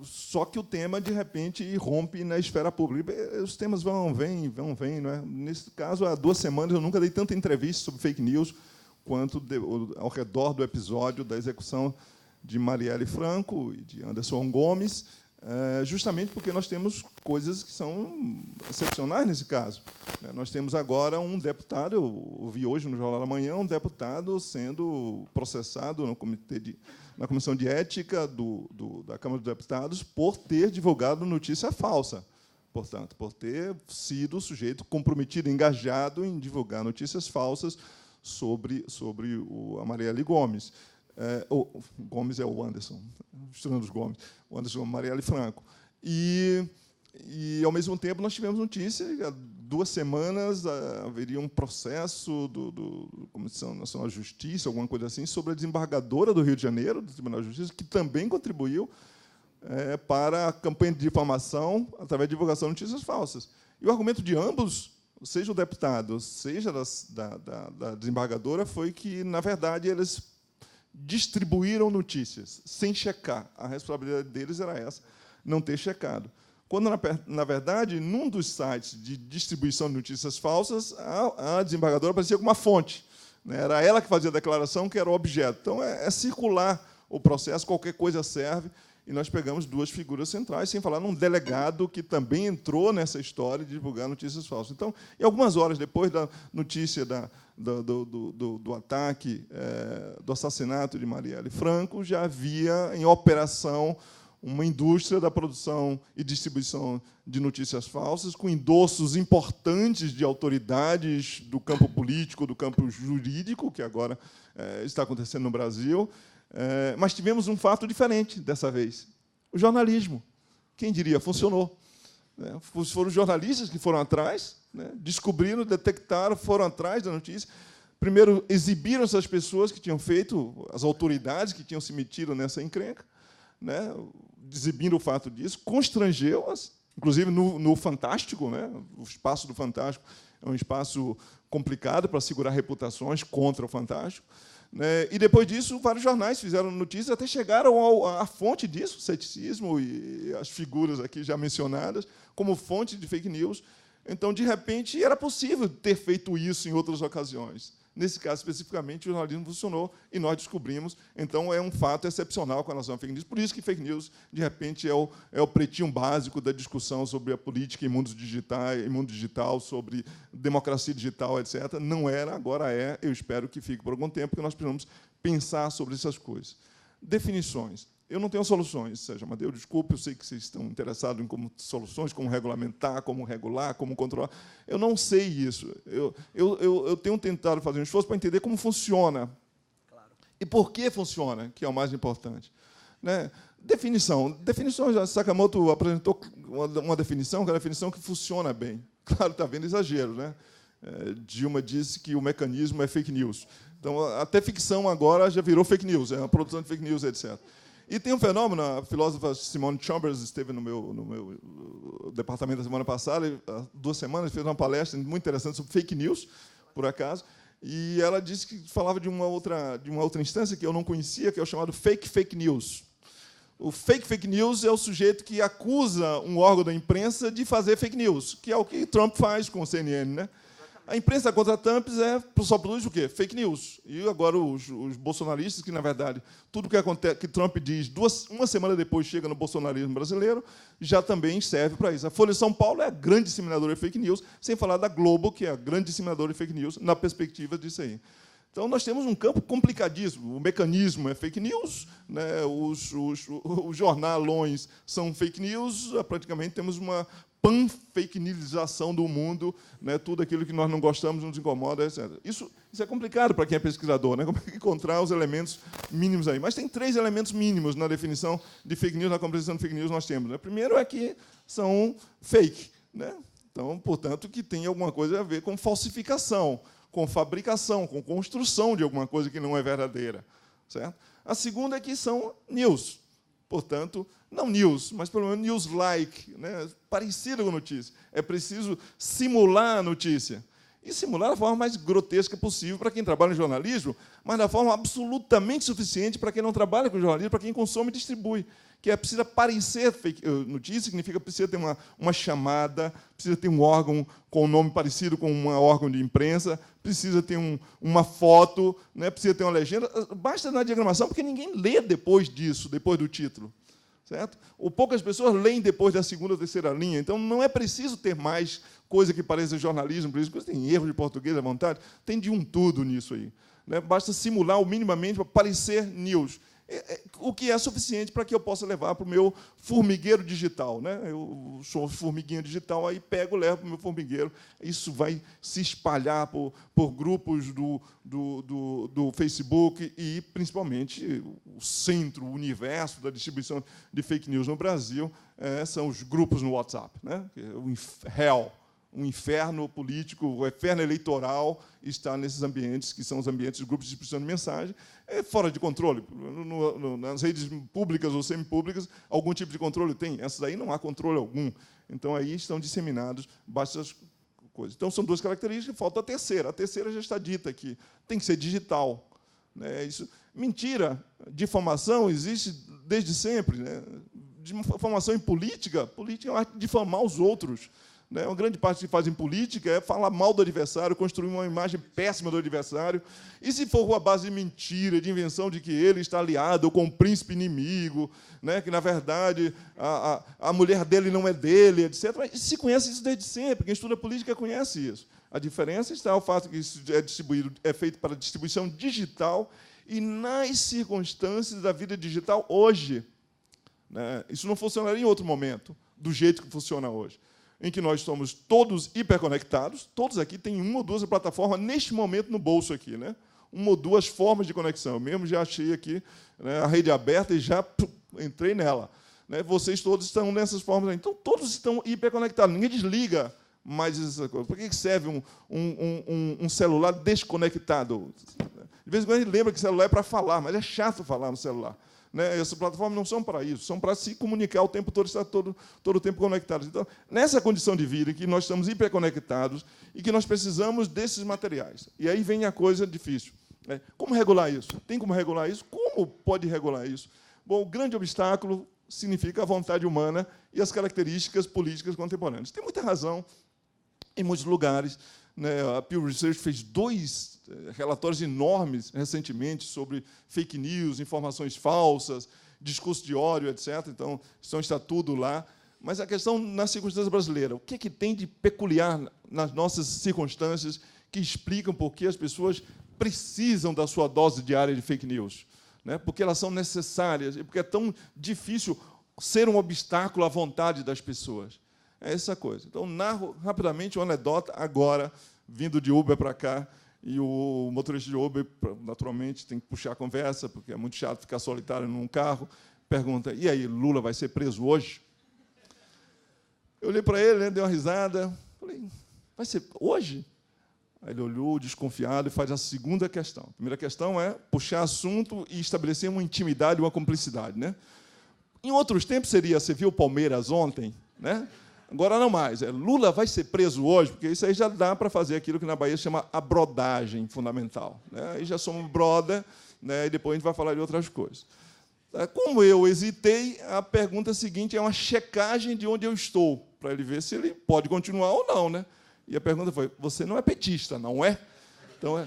Speaker 4: Só que o tema, de repente, rompe na esfera pública. Os temas vêm. Não é? Nesse caso, há 2 semanas, eu nunca dei tanta entrevista sobre fake news quanto ao redor do episódio da execução de Marielle Franco e de Anderson Gomes, justamente porque nós temos coisas que são excepcionais nesse caso. Nós temos agora um deputado, eu vi hoje no Jornal da Manhã, um deputado sendo processado na Comissão de Ética da Câmara dos Deputados por ter divulgado notícia falsa. Portanto, por ter sido sujeito comprometido, engajado em divulgar notícias falsas sobre a Marielle Gomes. O Gomes é o Anderson, misturando os Gomes, o Anderson Marielle Franco. E, ao mesmo tempo, nós tivemos notícia que há 2 semanas haveria um processo do Comissão Nacional de Justiça, alguma coisa assim, sobre a desembargadora do Rio de Janeiro, do Tribunal de Justiça, que também contribuiu para a campanha de difamação através de divulgação de notícias falsas. E o argumento de ambos, seja o deputado, seja da desembargadora, foi que, na verdade, eles distribuíram notícias sem checar. A responsabilidade deles era essa, não ter checado. Quando, na verdade, num dos sites de distribuição de notícias falsas, a desembargadora aparecia como uma fonte. Era ela que fazia a declaração, que era o objeto. Então, é circular o processo, qualquer coisa serve. E nós pegamos 2 figuras centrais, sem falar num delegado que também entrou nessa história de divulgar notícias falsas. Então, e algumas horas depois da notícia do ataque, do assassinato de Marielle Franco, já havia em operação uma indústria da produção e distribuição de notícias falsas, com endossos importantes de autoridades do campo político, do campo jurídico, que agora está acontecendo no Brasil. Mas tivemos um fato diferente dessa vez. O jornalismo. Quem diria? Funcionou. Foram os jornalistas que foram atrás, descobriram, detectaram, foram atrás da notícia. Primeiro, exibiram essas pessoas que tinham feito, as autoridades que tinham se metido nessa encrenca, exibindo o fato disso, constrangeu-as, inclusive no Fantástico. O espaço do Fantástico é um espaço complicado para segurar reputações contra o Fantástico. E, depois disso, vários jornais fizeram notícias, até chegaram à fonte disso, o ceticismo e as figuras aqui já mencionadas, como fonte de fake news. Então, de repente, era possível ter feito isso em outras ocasiões. Nesse caso, especificamente, o jornalismo funcionou e nós descobrimos. Então, é um fato excepcional com relação a fake news. Por isso que fake news, de repente, é o pretinho básico da discussão sobre a política em mundo digital, sobre democracia digital, etc. Não era, agora é. Eu espero que fique por algum tempo, porque nós precisamos pensar sobre essas coisas. Definições. Eu não tenho soluções, Sérgio Amadeu, desculpe, eu sei que vocês estão interessados em soluções, como regulamentar, como regular, como controlar. Eu não sei isso. Eu tenho tentado fazer um esforço para entender como funciona. Claro. E por que funciona, que é o mais importante. Definição. Definição, Sakamoto apresentou uma definição, que é a definição que funciona bem. Claro, está vendo exagero. Dilma disse que o mecanismo é fake news. Então, até ficção agora já virou fake news, é a produção de fake news, etc. E tem um fenômeno, a filósofa Simone Chambers esteve no meu departamento na semana passada, há 2 semanas, fez uma palestra muito interessante sobre fake news, por acaso, e ela disse que falava de uma outra instância que eu não conhecia, que é o chamado fake news. O fake news é o sujeito que acusa um órgão da imprensa de fazer fake news, que é o que Trump faz com o CNN, A imprensa contra Trump só produz o quê? Fake news. E agora os bolsonaristas, que, na verdade, tudo que acontece, que Trump diz, uma semana depois chega no bolsonarismo brasileiro, já também serve para isso. A Folha de São Paulo é a grande disseminadora de fake news, sem falar da Globo, que é a grande disseminadora de fake news, na perspectiva disso aí. Então, nós temos um campo complicadíssimo. O mecanismo é fake news, os jornalões são fake news, praticamente temos uma pan-fake newsização do mundo, tudo aquilo que nós não gostamos, nos incomoda, etc. Isso é complicado para quem é pesquisador, como encontrar os elementos mínimos aí. Mas tem 3 elementos mínimos na definição de fake news, na compreensão de fake news nós temos. Primeiro é que são fake. Então, portanto, que tem alguma coisa a ver com falsificação, com fabricação, com construção de alguma coisa que não é verdadeira. Certo? A segunda é que são news. Portanto, não news, mas pelo menos news-like, né? Parecido com notícia. É preciso simular a notícia. E simular da forma mais grotesca possível para quem trabalha em jornalismo, mas da forma absolutamente suficiente para quem não trabalha com jornalismo, para quem consome e distribui. Que é precisa parecer fake notícia, significa que precisa ter uma chamada, precisa ter um órgão com um nome parecido com um órgão de imprensa, precisa ter uma foto, né, precisa ter uma legenda. Basta na diagramação, porque ninguém lê depois disso, depois do título. Certo? Ou poucas pessoas leem depois da segunda ou terceira linha. Então, não é preciso ter mais coisa que pareça jornalismo, por isso que tem erro de português à vontade, tem de tudo nisso aí. Né? Basta simular o minimamente para parecer news. O que é suficiente para que eu possa levar para o meu formigueiro digital. Né? Eu sou formiguinha digital, aí pego, levo para o meu formigueiro. Isso vai se espalhar por grupos do Facebook e, principalmente, o centro, o universo da distribuição de fake news no Brasil são os grupos no WhatsApp. Né? O inferno político, o inferno eleitoral está nesses ambientes, que são os ambientes de grupos de distribuição de mensagem, fora de controle. Nas redes públicas ou semipúblicas, algum tipo de controle tem. Essas aí não há controle algum. Então, aí estão disseminados bastas coisas. Então, são duas características, falta a terceira. A terceira já está dita aqui. Tem que ser digital. Né? Mentira, difamação existe desde sempre. Né? Difamação em política é a arte de difamar os outros. Uma grande parte que fazem política é falar mal do adversário, construir uma imagem péssima do adversário. E, se for com a base de mentira, de invenção de que ele está aliado com o príncipe inimigo, né, que, na verdade, a mulher dele não é dele, etc. Mas se conhece isso desde sempre. Quem estuda política conhece isso. A diferença está no fato que isso é feito para distribuição digital e nas circunstâncias da vida digital hoje. Né? Isso não funcionaria em outro momento, do jeito que funciona hoje, em que nós somos todos hiperconectados, todos aqui têm uma ou duas plataformas neste momento no bolso aqui, né? Uma ou duas formas de conexão. Eu mesmo já achei aqui, né, a rede aberta e já entrei nela. Né? Vocês todos estão nessas formas. Então, todos estão hiperconectados. Ninguém desliga mais essa coisa. Por que serve um celular desconectado? De vez em quando a gente lembra que celular é para falar, mas é chato falar no celular. Né? Essas plataformas não são para isso, são para se comunicar o tempo todo, estar todo o tempo conectados. Então, nessa condição de vida em que nós estamos hiperconectados e que nós precisamos desses materiais. E aí vem a coisa difícil. Né? Como regular isso? Tem como regular isso? Como pode regular isso? Bom, o grande obstáculo significa a vontade humana e as características políticas contemporâneas. Tem muita razão em muitos lugares. Né? A Pew Research fez 2 relatórios enormes recentemente sobre fake news, informações falsas, discurso de ódio, etc. Então, está tudo lá. Mas a questão, na circunstância brasileira, o que tem de peculiar nas nossas circunstâncias que explicam por que as pessoas precisam da sua dose diária de fake news? Né? Porque elas são necessárias e porque é tão difícil ser um obstáculo à vontade das pessoas. É essa coisa. Então, narro rapidamente uma anedota agora, vindo de Uber para cá, e o motorista de Uber, naturalmente, tem que puxar a conversa, porque é muito chato ficar solitário num carro, pergunta, e aí, Lula vai ser preso hoje? Eu olhei para ele, né, dei uma risada, falei, vai ser hoje? Aí ele olhou, desconfiado, e faz a segunda questão. A primeira questão é puxar assunto e estabelecer uma intimidade, uma cumplicidade. Né? Em outros tempos seria, você viu o Palmeiras ontem? Né? Agora não mais. Lula vai ser preso hoje, porque isso aí já dá para fazer aquilo que na Bahia se chama a brodagem fundamental. Né? Aí já somos brother, né? E depois a gente vai falar de outras coisas. Como eu hesitei, a pergunta seguinte é uma checagem de onde eu estou, para ele ver se ele pode continuar ou não. Né? E a pergunta foi, você não é petista, não é? Então,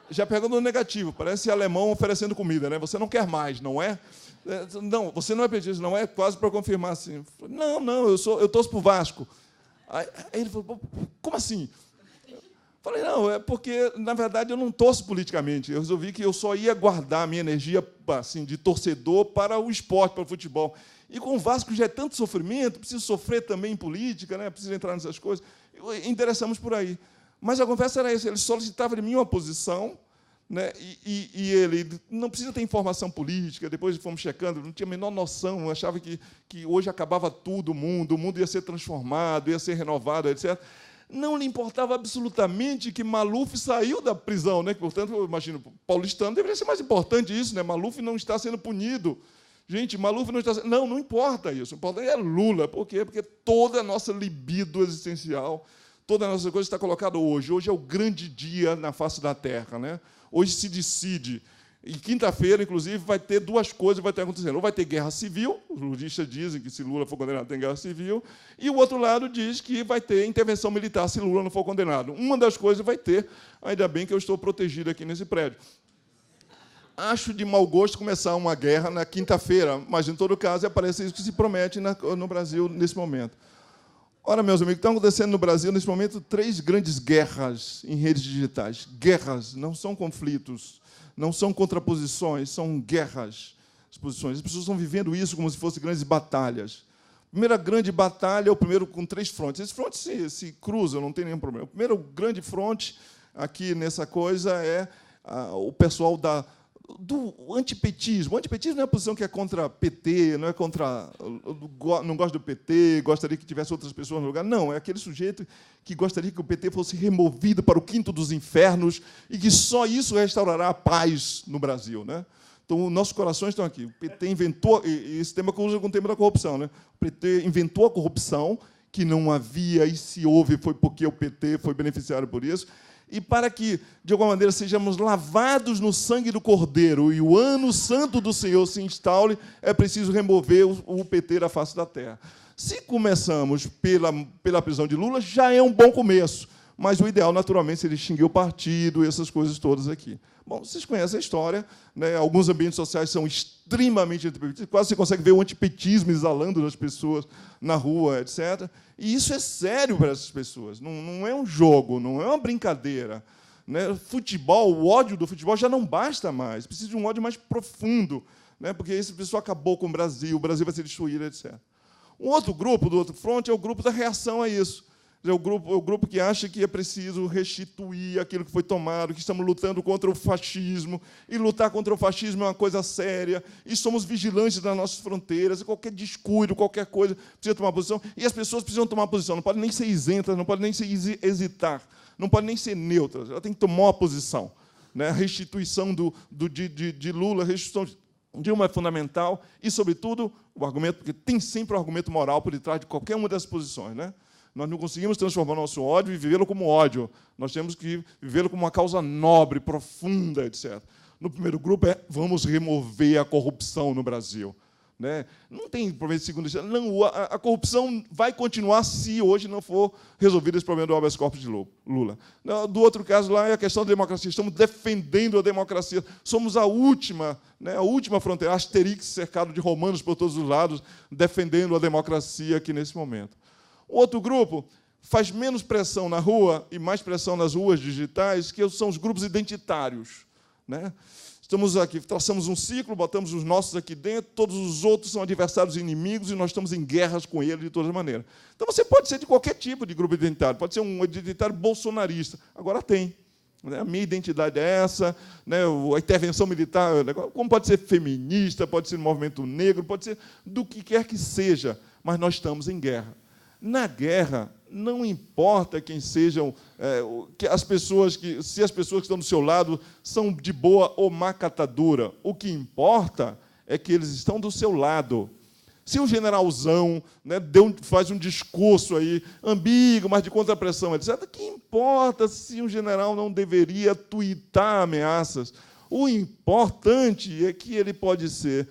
Speaker 4: já pergunta no negativo, parece alemão oferecendo comida. Né? Você não quer mais, não é? Não, você não é petista, não é? Quase para confirmar assim. Não, eu torço para o Vasco. Aí ele falou, como assim? Falei, não, é porque, na verdade, eu não torço politicamente. Eu resolvi que eu só ia guardar a minha energia assim, de torcedor para o esporte, para o futebol. E com o Vasco já é tanto sofrimento, preciso sofrer também em política, né? Preciso entrar nessas coisas. Interessamos por aí. Mas a conversa era essa, ele solicitava de mim uma posição, né? E ele não precisa ter informação política, depois fomos checando, não tinha a menor noção, achava que hoje acabava tudo, o mundo ia ser transformado, ia ser renovado, etc. Não lhe importava absolutamente que Maluf saiu da prisão. Né? Portanto, eu imagino, paulistano deveria ser mais importante isso. Né? Maluf não está sendo punido. Gente, Maluf não está... Não, não importa isso. O importante é Lula. Por quê? Porque toda a nossa libido existencial, toda a nossa coisa está colocada hoje. Hoje é o grande dia na face da Terra, né? Hoje se decide. E quinta-feira, inclusive, vai ter duas coisas que vai estar acontecendo. Ou vai ter guerra civil, os lulistas dizem que se Lula for condenado tem guerra civil, e o outro lado diz que vai ter intervenção militar se Lula não for condenado. Uma das coisas vai ter, ainda bem que eu estou protegido aqui nesse prédio. Acho de mau gosto começar uma guerra na quinta-feira, mas, em todo caso, parece isso que se promete no Brasil nesse momento. Ora, meus amigos, estão acontecendo no Brasil, nesse momento, 3 grandes guerras em redes digitais. Guerras, não são conflitos, não são contraposições, são guerras, exposições. As pessoas estão vivendo isso como se fossem grandes batalhas. A primeira grande batalha é o primeiro com 3 frontes. Esses frontes se cruzam, não tem nenhum problema. O primeiro grande fronte aqui nessa coisa é o pessoal do antipetismo. O antipetismo não é a posição que é contra PT, não é contra... não gosta do PT, gostaria que tivesse outras pessoas no lugar. Não, é aquele sujeito que gostaria que o PT fosse removido para o quinto dos infernos e que só isso restaurará a paz no Brasil, né? Então, nossos corações estão aqui. O PT inventou... E esse tema que usa com o tema da corrupção, né? O PT inventou a corrupção, que não havia, e se houve foi porque o PT foi beneficiário por isso. E para que, de alguma maneira, sejamos lavados no sangue do Cordeiro e o ano santo do Senhor se instaure, é preciso remover o PT da face da terra. Se começamos pela prisão de Lula, já é um bom começo, mas o ideal, naturalmente, seria extinguir o partido e essas coisas todas aqui. Bom, vocês conhecem a história, né? Alguns ambientes sociais são extremamente antipetistas, quase você consegue ver o antipetismo exalando das pessoas na rua, etc. E isso é sério para essas pessoas, não é um jogo, não é uma brincadeira, né? Futebol, o ódio do futebol já não basta mais, precisa de um ódio mais profundo, né? Porque esse pessoal acabou com o Brasil vai ser destruído, etc. Um outro grupo, do outro fronte, é o grupo da reação a isso. É o grupo que acha que é preciso restituir aquilo que foi tomado, que estamos lutando contra o fascismo, e lutar contra o fascismo é uma coisa séria, e somos vigilantes das nossas fronteiras, e qualquer descuido, qualquer coisa, precisa tomar posição, e as pessoas precisam tomar posição, não podem nem ser isentas, não podem nem ser hesitar, não podem nem ser neutras, ela tem que tomar uma posição. Né? A restituição de Lula, a restituição de Dilma é fundamental, e, sobretudo, o argumento, porque tem sempre um argumento moral por detrás de qualquer uma dessas posições, né? Nós não conseguimos transformar nosso ódio e vivê-lo como ódio. Nós temos que vivê-lo como uma causa nobre, profunda, etc. No primeiro grupo é vamos remover a corrupção no Brasil. Né? Não tem problema de segunda instância. Não, a corrupção vai continuar se hoje não for resolvido esse problema do habeas corpus de Lula. Do outro caso lá é a questão da democracia. Estamos defendendo a democracia. Somos a última fronteira, Asterix cercado de romanos por todos os lados, defendendo a democracia aqui nesse momento. O outro grupo faz menos pressão na rua e mais pressão nas ruas digitais, que são os grupos identitários. Né? Estamos aqui, traçamos um ciclo, botamos os nossos aqui dentro, todos os outros são adversários e inimigos, e nós estamos em guerras com eles de todas maneiras. Então, você pode ser de qualquer tipo de grupo identitário, pode ser um identitário bolsonarista. Agora tem. A minha identidade é essa, né? A intervenção militar, como pode ser feminista, pode ser movimento negro, pode ser do que quer que seja, mas nós estamos em guerra. Na guerra, não importa quem sejam se as pessoas que estão do seu lado são de boa ou má catadura. O que importa é que eles estão do seu lado. Se o generalzão, né, faz um discurso aí ambíguo, mas de contrapressão, etc., que importa se um general não deveria tuitar ameaças? O importante é que ele pode ser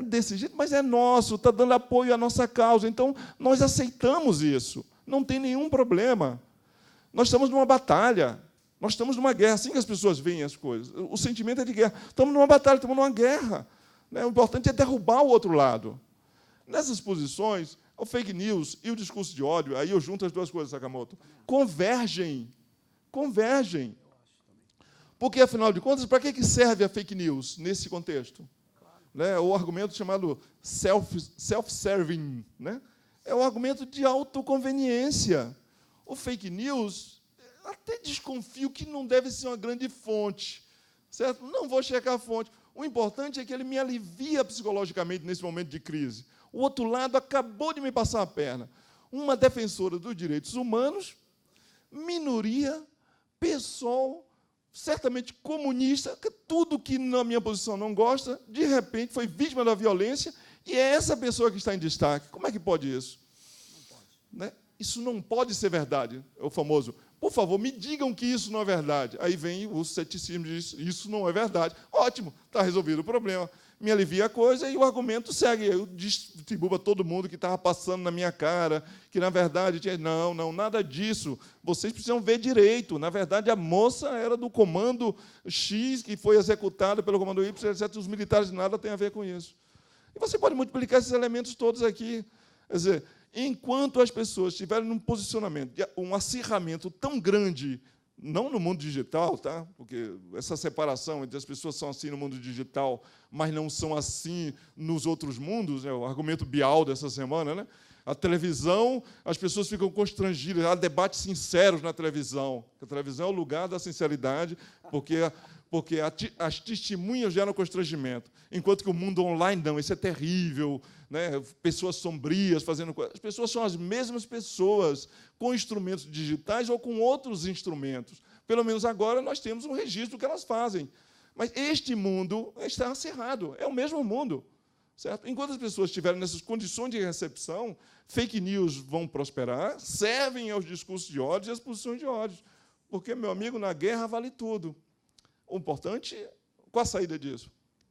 Speaker 4: desse jeito, mas é nosso, está dando apoio à nossa causa. Então, nós aceitamos isso. Não tem nenhum problema. Nós estamos numa batalha. Nós estamos numa guerra. Assim que as pessoas veem as coisas. O sentimento é de guerra. Estamos numa batalha, estamos numa guerra. O importante é derrubar o outro lado. Nessas posições, o fake news e o discurso de ódio, aí eu junto as duas coisas, Sakamoto, convergem. Convergem. Porque, afinal de contas, para que serve a fake news nesse contexto? O argumento chamado self-serving, né? É o argumento de autoconveniência. O fake news, até desconfio que não deve ser uma grande fonte, certo? Não vou checar a fonte. O importante é que ele me alivia psicologicamente nesse momento de crise. O outro lado acabou de me passar a perna. Uma defensora dos direitos humanos, minoria, PSOL, certamente comunista, que tudo que na minha posição não gosta, de repente foi vítima da violência, e é essa pessoa que está em destaque. Como é que pode isso? Não pode. Né? Isso não pode ser verdade, é o famoso, por favor, me digam que isso não é verdade. Aí vem o ceticismo e diz, isso não é verdade. Ótimo, está resolvido o problema. Me alivia a coisa e o argumento segue. Eu distribuo para todo mundo que estava passando na minha cara, que, na verdade, tinha... Não, nada disso. Vocês precisam ver direito. Na verdade, a moça era do comando X, que foi executada pelo comando Y, etc. Os militares nada têm a ver com isso. E você pode multiplicar esses elementos todos aqui. Quer dizer, enquanto as pessoas estiverem num posicionamento, um acirramento tão grande, não no mundo digital, tá? Porque essa separação entre as pessoas são assim no mundo digital, mas não são assim nos outros mundos, né? O argumento Bial dessa semana, né? A televisão, as pessoas ficam constrangidas, há debates sinceros na televisão. A televisão é o lugar da sinceridade, porque as testemunhas geram constrangimento, enquanto que o mundo online não, isso é terrível, né? Pessoas sombrias fazendo coisas. As pessoas são as mesmas pessoas, com instrumentos digitais ou com outros instrumentos. Pelo menos agora nós temos um registro do que elas fazem. Mas este mundo está cerrado, é o mesmo mundo. Certo? Enquanto as pessoas estiverem nessas condições de recepção, fake news vão prosperar, servem aos discursos de ódio e às posições de ódio. Porque, meu amigo, na guerra vale tudo. O importante, qual a saída disso?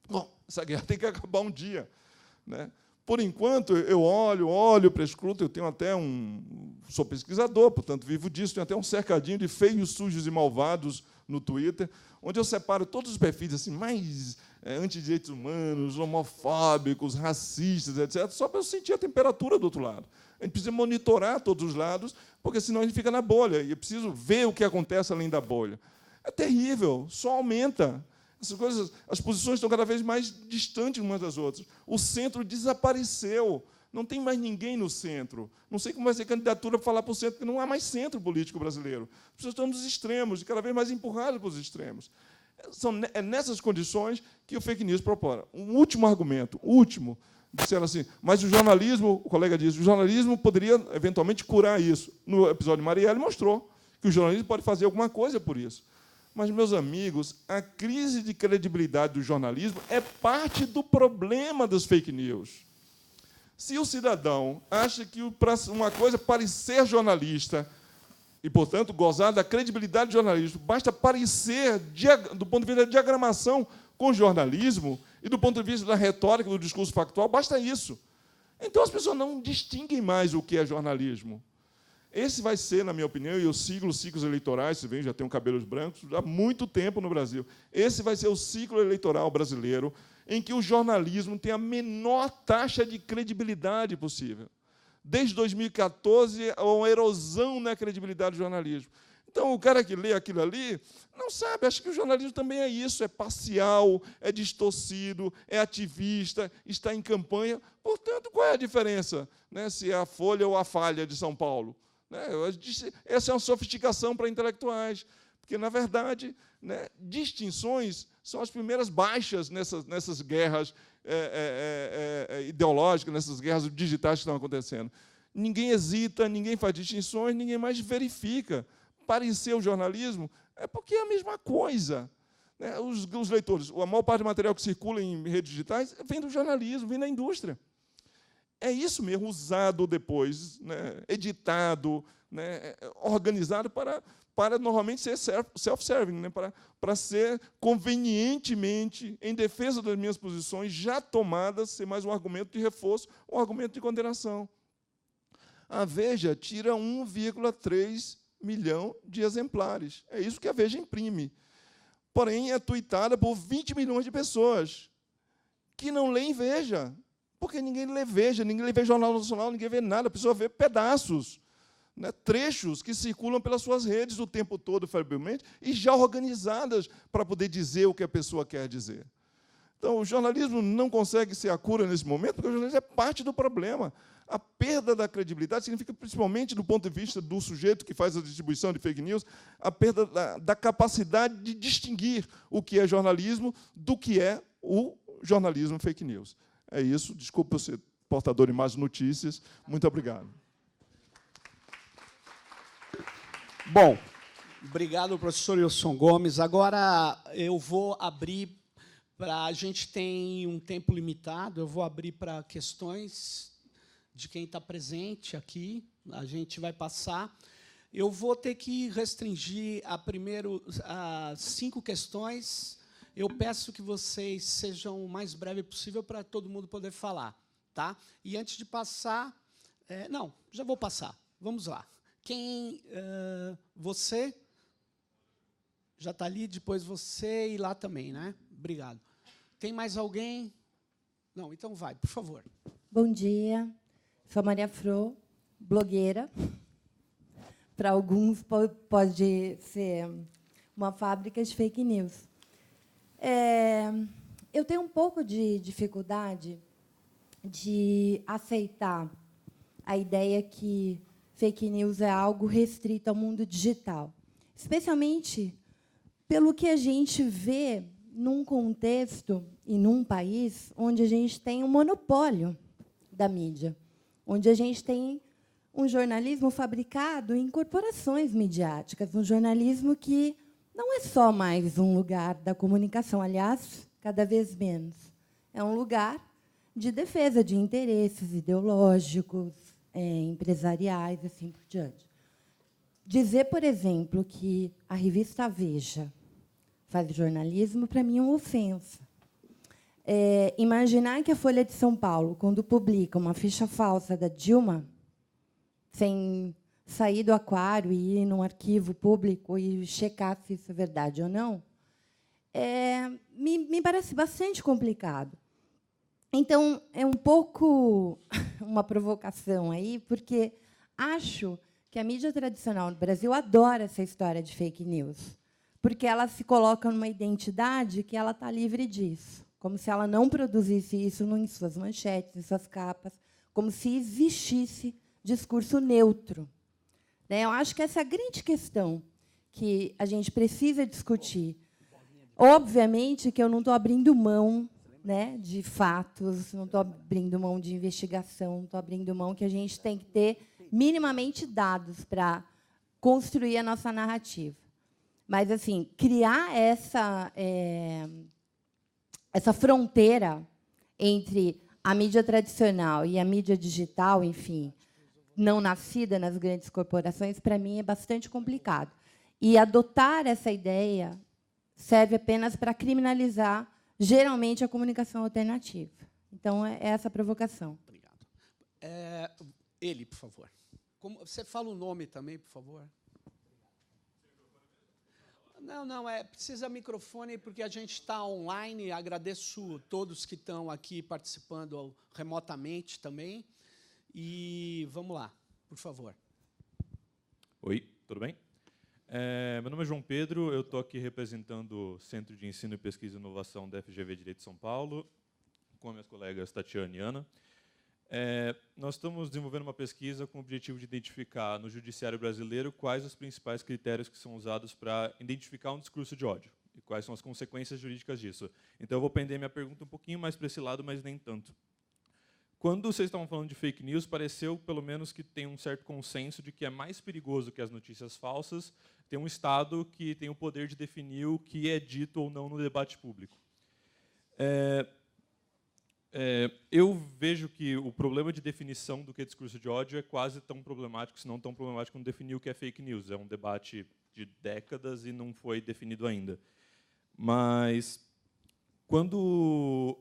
Speaker 4: Bom, essa guerra tem que acabar um dia. Né? Por enquanto, eu olho, prescruto, eu tenho até sou pesquisador, portanto, vivo disso, tenho até um cercadinho de feios, sujos e malvados no Twitter, onde eu separo todos os perfis assim, mais anti-direitos humanos, homofóbicos, racistas, etc., só para eu sentir a temperatura do outro lado. A gente precisa monitorar todos os lados, porque senão a gente fica na bolha, e é preciso ver o que acontece além da bolha. É terrível, só aumenta. Essas coisas, as posições estão cada vez mais distantes umas das outras. O centro desapareceu. Não tem mais ninguém no centro. Não sei como vai ser candidatura para falar para o centro, porque não há mais centro político brasileiro. As pessoas estão nos extremos, e cada vez mais empurradas para os extremos. É nessas condições que o fake news propõe. Um último argumento, disseram assim, mas o jornalismo, o colega disse, o jornalismo poderia, eventualmente, curar isso. No episódio de Marielle, mostrou que o jornalismo pode fazer alguma coisa por isso. Mas, meus amigos, a crise de credibilidade do jornalismo é parte do problema das fake news. Se o cidadão acha que para uma coisa parecer jornalista e, portanto, gozar da credibilidade do jornalismo, basta parecer, do ponto de vista da diagramação com o jornalismo e do ponto de vista da retórica, do discurso factual, basta isso. Então, as pessoas não distinguem mais o que é jornalismo. Esse vai ser, na minha opinião, e eu sigo os ciclos eleitorais, você vê, já tenho cabelos brancos, há muito tempo no Brasil. Esse vai ser o ciclo eleitoral brasileiro em que o jornalismo tem a menor taxa de credibilidade possível. Desde 2014, há uma erosão na credibilidade do jornalismo. Então, o cara que lê aquilo ali não sabe, acha que o jornalismo também é isso, é parcial, é distorcido, é ativista, está em campanha. Portanto, qual é a diferença, né, se é a Folha ou a Falha de São Paulo? Essa é uma sofisticação para intelectuais, porque, na verdade, né, distinções são as primeiras baixas nessas guerras ideológicas, nessas guerras digitais que estão acontecendo. Ninguém hesita, ninguém faz distinções, ninguém mais verifica. Parecer o jornalismo é porque é a mesma coisa. Né? Os leitores, a maior parte do material que circula em redes digitais vem do jornalismo, vem da indústria. É isso mesmo, usado depois, né, editado, né, organizado para normalmente ser self-serving, né, para ser convenientemente, em defesa das minhas posições, já tomadas, ser mais um argumento de reforço ou um argumento de condenação. A Veja tira 1,3 milhão de exemplares. É isso que a Veja imprime. Porém, é tuitada por 20 milhões de pessoas que não leem Veja. Porque ninguém lê Veja, ninguém lê Jornal Nacional, ninguém vê nada, a pessoa vê pedaços, né, trechos que circulam pelas suas redes o tempo todo, febrivelmente, e já organizadas para poder dizer o que a pessoa quer dizer. Então, o jornalismo não consegue ser a cura nesse momento, porque o jornalismo é parte do problema. A perda da credibilidade significa, principalmente do ponto de vista do sujeito que faz a distribuição de fake news, a perda da capacidade de distinguir o que é jornalismo do que é o jornalismo fake news. É isso. Desculpe eu ser portador de más notícias. Muito obrigado.
Speaker 2: Bom,
Speaker 1: Obrigado, professor Wilson Gomes. Agora eu vou abrir para... A gente tem um tempo limitado, eu vou abrir para questões de quem está presente aqui. A gente vai passar. Eu vou ter que restringir a 5 questões. Eu peço que vocês sejam o mais breve possível para todo mundo poder falar. Tá? E antes de passar... não, já vou passar. Vamos lá. Você... Já está ali, depois você e lá também, né? Obrigado. Tem mais alguém? Não, então vai, por favor.
Speaker 5: Bom dia. Sou Maria Fro, blogueira. Para alguns pode ser uma fábrica de fake news. Eu tenho um pouco de dificuldade de aceitar a ideia que fake news é algo restrito ao mundo digital, especialmente pelo que a gente vê num contexto e num país onde a gente tem um monopólio da mídia, onde a gente tem um jornalismo fabricado em corporações midiáticas, um jornalismo que não é só mais um lugar da comunicação, aliás, cada vez menos. É um lugar de defesa de interesses ideológicos, empresariais, assim por diante. Dizer, por exemplo, que a revista Veja faz jornalismo, para mim, é uma ofensa. Imaginar que a Folha de São Paulo, quando publica uma ficha falsa da Dilma, sem sair do aquário e ir num arquivo público e checar se isso é verdade ou não, me parece bastante complicado. Então, é um pouco uma provocação aí, porque acho que a mídia tradicional no Brasil adora essa história de fake news, porque ela se coloca numa identidade que ela está livre disso, como se ela não produzisse isso em suas manchetes, em suas capas, como se existisse discurso neutro. Eu acho que essa é a grande questão que a gente precisa discutir. Obviamente que eu não estou abrindo mão, de fatos, não estou abrindo mão de investigação, não estou abrindo mão que a gente tem que ter minimamente dados para construir a nossa narrativa. Mas, assim, criar essa fronteira entre a mídia tradicional e a mídia digital, enfim, não nascida nas grandes corporações, para mim, é bastante complicado. E adotar essa ideia serve apenas para criminalizar, geralmente, a comunicação alternativa. Então, é essa a provocação.
Speaker 1: Obrigado. Ele, por favor. Você fala o nome também, por favor? Não, precisa microfone, porque a gente está online. Agradeço todos que estão aqui participando remotamente também. E vamos lá, por favor.
Speaker 6: Oi, tudo bem? Meu nome é João Pedro, eu estou aqui representando o Centro de Ensino e Pesquisa e Inovação da FGV Direito de São Paulo, com minhas colegas Tatiana e Ana. Nós estamos desenvolvendo uma pesquisa com o objetivo de identificar no judiciário brasileiro quais os principais critérios que são usados para identificar um discurso de ódio e quais são as consequências jurídicas disso. Então, eu vou prender minha pergunta um pouquinho mais para esse lado, mas nem tanto. Quando vocês estavam falando de fake news, pareceu, pelo menos, que tem um certo consenso de que é mais perigoso que as notícias falsas ter um Estado que tem o poder de definir o que é dito ou não no debate público. Eu vejo que o problema de definição do que é discurso de ódio é quase tão problemático, se não tão problemático, como definir o que é fake news. É um debate de décadas e não foi definido ainda. Mas, quando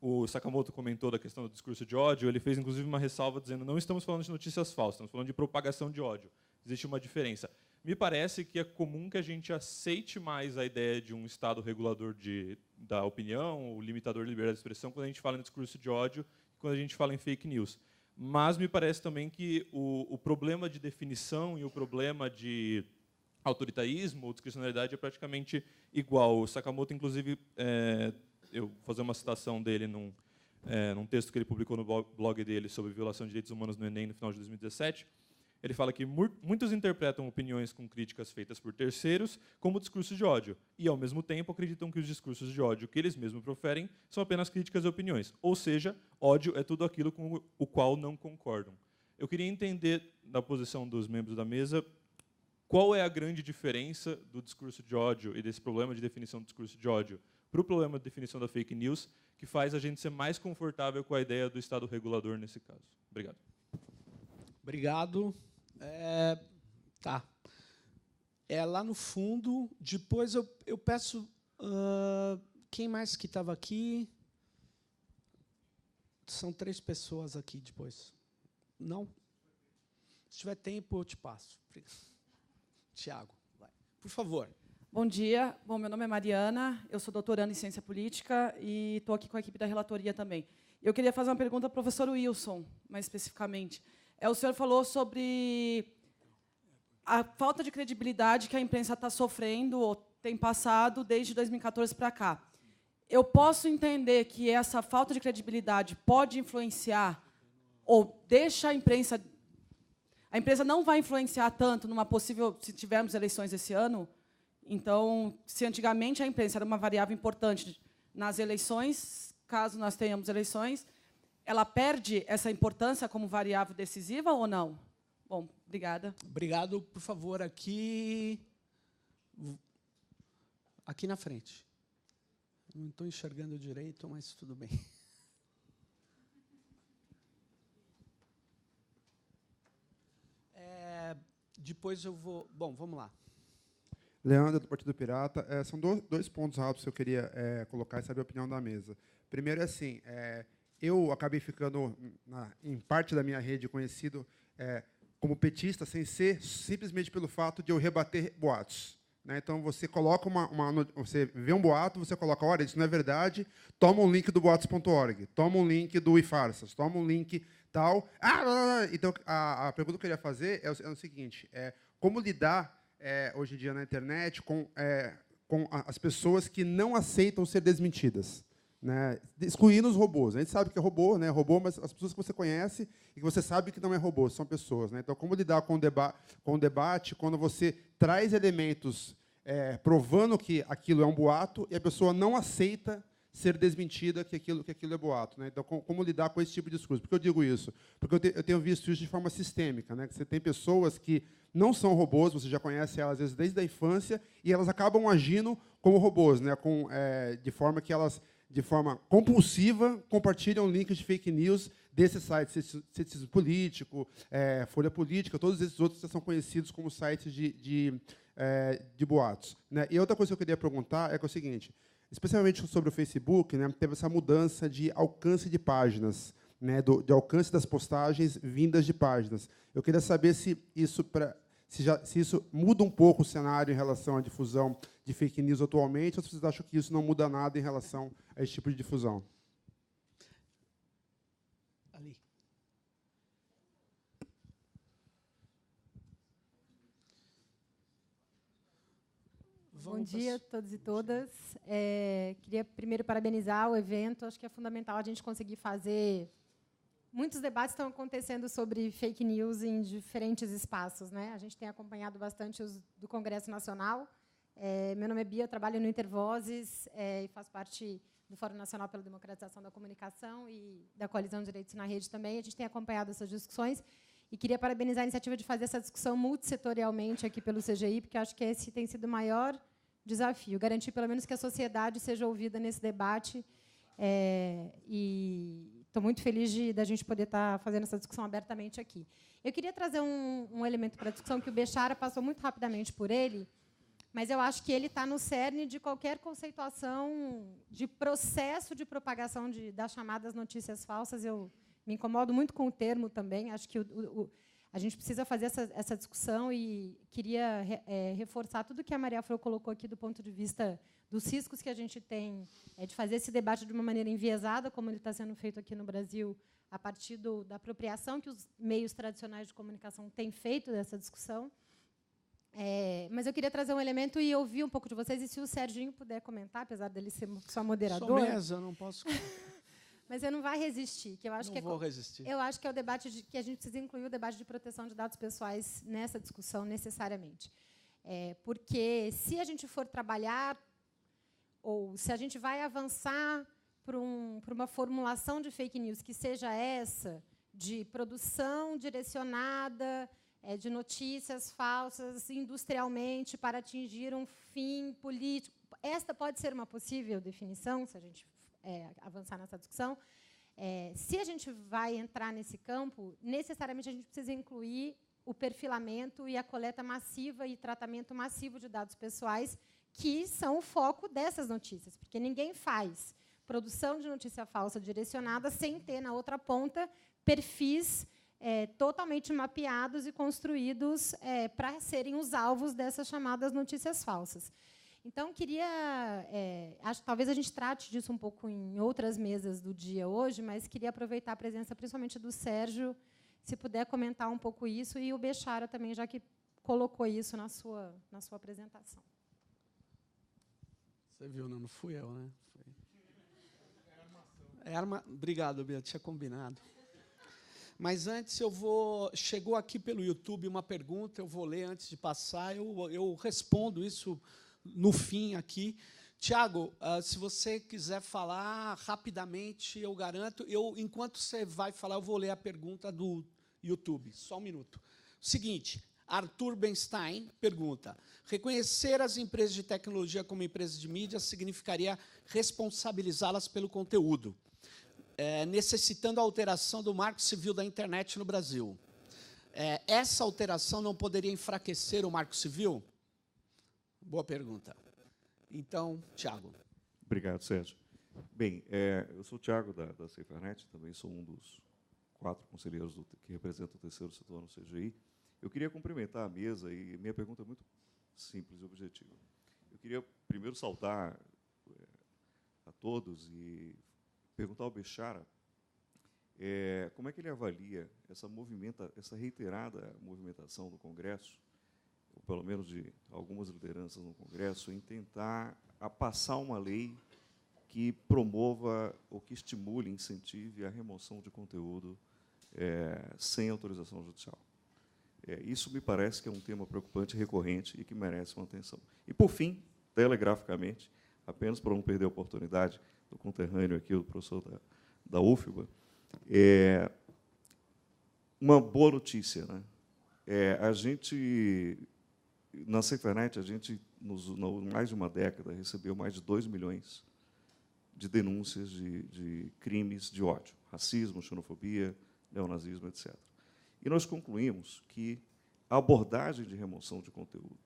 Speaker 6: o Sakamoto comentou da questão do discurso de ódio, ele fez, inclusive, uma ressalva dizendo não estamos falando de notícias falsas, estamos falando de propagação de ódio. Existe uma diferença. Me parece que é comum que a gente aceite mais a ideia de um Estado regulador da opinião, o limitador da liberdade de expressão, quando a gente fala em discurso de ódio e quando a gente fala em fake news. Mas me parece também que o problema de definição e o problema de autoritarismo ou discricionalidade é praticamente igual. O Sakamoto, inclusive, eu vou fazer uma citação dele num texto que ele publicou no blog dele sobre violação de direitos humanos no Enem no final de 2017, ele fala que muitos interpretam opiniões com críticas feitas por terceiros como discurso de ódio e, ao mesmo tempo, acreditam que os discursos de ódio que eles mesmos proferem são apenas críticas e opiniões. Ou seja, ódio é tudo aquilo com o qual não concordam. Eu queria entender, da posição dos membros da mesa, qual é a grande diferença do discurso de ódio e desse problema de definição do discurso de ódio para o problema de definição da fake news, que faz a gente ser mais confortável com a ideia do Estado regulador nesse caso? Obrigado.
Speaker 1: Obrigado. Tá. Lá no fundo, depois eu peço... quem mais que estava aqui? São 3 pessoas aqui depois. Não? Se tiver tempo, eu te passo. Tiago, vai. Por favor.
Speaker 7: Bom dia. Bom, meu nome é Mariana, eu sou doutoranda em Ciência Política e estou aqui com a equipe da relatoria também. Eu queria fazer uma pergunta ao professor Wilson, mais especificamente. O senhor falou sobre a falta de credibilidade que a imprensa está sofrendo ou tem passado desde 2014 para cá. Eu posso entender que essa falta de credibilidade pode influenciar ou deixa a imprensa... A imprensa não vai influenciar tanto numa possível... Se tivermos eleições esse ano... Então, se antigamente a imprensa era uma variável importante nas eleições, caso nós tenhamos eleições, ela perde essa importância como variável decisiva ou não? Bom, obrigada.
Speaker 1: Obrigado. Por favor, aqui na frente. Não estou enxergando direito, mas tudo bem. Depois eu vou... Bom, vamos lá.
Speaker 8: Leandro, do Partido Pirata. São 2 pontos rápidos que eu queria colocar e saber a opinião da mesa. Primeiro é assim, eu acabei ficando, em parte da minha rede, conhecido como petista, sem ser simplesmente pelo fato de eu rebater boatos. Né? Então, você coloca você vê um boato, você coloca, olha, isso não é verdade, toma um link do boatos.org, toma um link do iFarsas, toma um link tal. Então, a pergunta que eu queria fazer é o seguinte, como lidar hoje em dia na internet com as pessoas que não aceitam ser desmentidas, né? Excluindo os robôs. A gente sabe que é robô, né? Robô, mas as pessoas que você conhece e que você sabe que não é robô, são pessoas, né? Então, como lidar com o debate quando você traz elementos provando que aquilo é um boato e a pessoa não aceita ser desmentida que aquilo é boato, né? Então, como lidar com esse tipo de discurso? Por que eu digo isso? Porque eu tenho visto isso de forma sistêmica, né? Que você tem pessoas que não são robôs, você já conhece elas às vezes desde a infância, e elas acabam agindo como robôs, né? De forma que elas, de forma compulsiva, compartilham links de fake news desses sites, Ceticismo Político, Folha Política, todos esses outros que são conhecidos como sites de boatos, né? E outra coisa que eu queria perguntar é o seguinte, especialmente sobre o Facebook, né, teve essa mudança de alcance de páginas, né, de alcance das postagens vindas de páginas. Eu queria saber se isso muda um pouco o cenário em relação à difusão de fake news atualmente, ou se vocês acham que isso não muda nada em relação a esse tipo de difusão.
Speaker 1: Ali.
Speaker 9: Bom dia a todos e todas. Queria primeiro parabenizar o evento. Acho que é fundamental a gente conseguir fazer... Muitos debates estão acontecendo sobre fake news em diferentes espaços, né? A gente tem acompanhado bastante os do Congresso Nacional. Meu nome é Bia, eu trabalho no Intervozes e faço parte do Fórum Nacional pela Democratização da Comunicação e da Coalizão de Direitos na Rede também. A gente tem acompanhado essas discussões e queria parabenizar a iniciativa de fazer essa discussão multissetorialmente aqui pelo CGI, porque acho que esse tem sido o maior desafio, garantir pelo menos que a sociedade seja ouvida nesse debate. E estou muito feliz da gente poder estar fazendo essa discussão abertamente aqui. Eu queria trazer um elemento para a discussão que o Bechara passou muito rapidamente por ele, mas eu acho que ele está no cerne de qualquer conceituação de processo de propagação das chamadas notícias falsas. Eu me incomodo muito com o termo também. Acho que a gente precisa fazer essa discussão e queria reforçar tudo que a Maria Flor colocou aqui do ponto de vista dos riscos que a gente tem de fazer esse debate de uma maneira enviesada, como ele está sendo feito aqui no Brasil, a partir da apropriação que os meios tradicionais de comunicação têm feito dessa discussão. Mas eu queria trazer um elemento e ouvir um pouco de vocês, e se o Serginho puder comentar, apesar dele ser só moderador.
Speaker 1: Sou mesa, eu não posso...
Speaker 9: Mas eu não vai resistir, que eu acho
Speaker 1: não vou resistir.
Speaker 9: Eu acho que é o debate que a gente precisa incluir o debate de proteção de dados pessoais nessa discussão necessariamente. Porque se a gente for trabalhar ou se a gente vai avançar para uma formulação de fake news que seja essa de produção direcionada de notícias falsas industrialmente para atingir um fim político. Esta pode ser uma possível definição, se a gente avançar nessa discussão. Se a gente vai entrar nesse campo, necessariamente a gente precisa incluir o perfilamento e a coleta massiva e tratamento massivo de dados pessoais, que são o foco dessas notícias, porque ninguém faz produção de notícia falsa direcionada sem ter, na outra ponta, perfis totalmente mapeados e construídos para serem os alvos dessas chamadas notícias falsas. Então, acho que talvez a gente trate disso um pouco em outras mesas do dia hoje, mas queria aproveitar a presença, principalmente do Sérgio, se puder comentar um pouco isso, e o Bechara também, já que colocou isso na sua apresentação.
Speaker 1: Você viu, não fui eu, né? Obrigado, Bia, tinha combinado. Mas antes chegou aqui pelo YouTube uma pergunta, eu vou ler antes de passar, eu respondo isso no fim aqui. Tiago, se você quiser falar rapidamente, eu garanto. Enquanto você vai falar, eu vou ler a pergunta do YouTube. Só um minuto. Seguinte, Arthur Benstein pergunta: reconhecer as empresas de tecnologia como empresas de mídia significaria responsabilizá-las pelo conteúdo, necessitando a alteração do Marco Civil da internet no Brasil. Essa alteração não poderia enfraquecer o Marco Civil? Boa pergunta. Então, Tiago.
Speaker 10: Obrigado, Sérgio. Bem, eu sou o Tiago, da SaferNet, também sou um dos 4 conselheiros que representam o terceiro setor no CGI. Eu queria cumprimentar a mesa, e minha pergunta é muito simples e objetiva. Eu queria primeiro saudar a todos e perguntar ao Bechara como é que ele avalia essa reiterada movimentação do Congresso, ou pelo menos de algumas lideranças no Congresso, em tentar passar uma lei que promova ou que estimule, incentive a remoção de conteúdo sem autorização judicial. Isso me parece que é um tema preocupante, recorrente e que merece uma atenção. E, por fim, telegraficamente, apenas para não perder a oportunidade do conterrâneo aqui, do professor da UFBA, uma boa notícia, né? A gente, na SaferNet, mais de uma década, recebeu mais de 2 milhões de denúncias de crimes de ódio, racismo, xenofobia, neonazismo, etc. E nós concluímos que a abordagem de remoção de conteúdo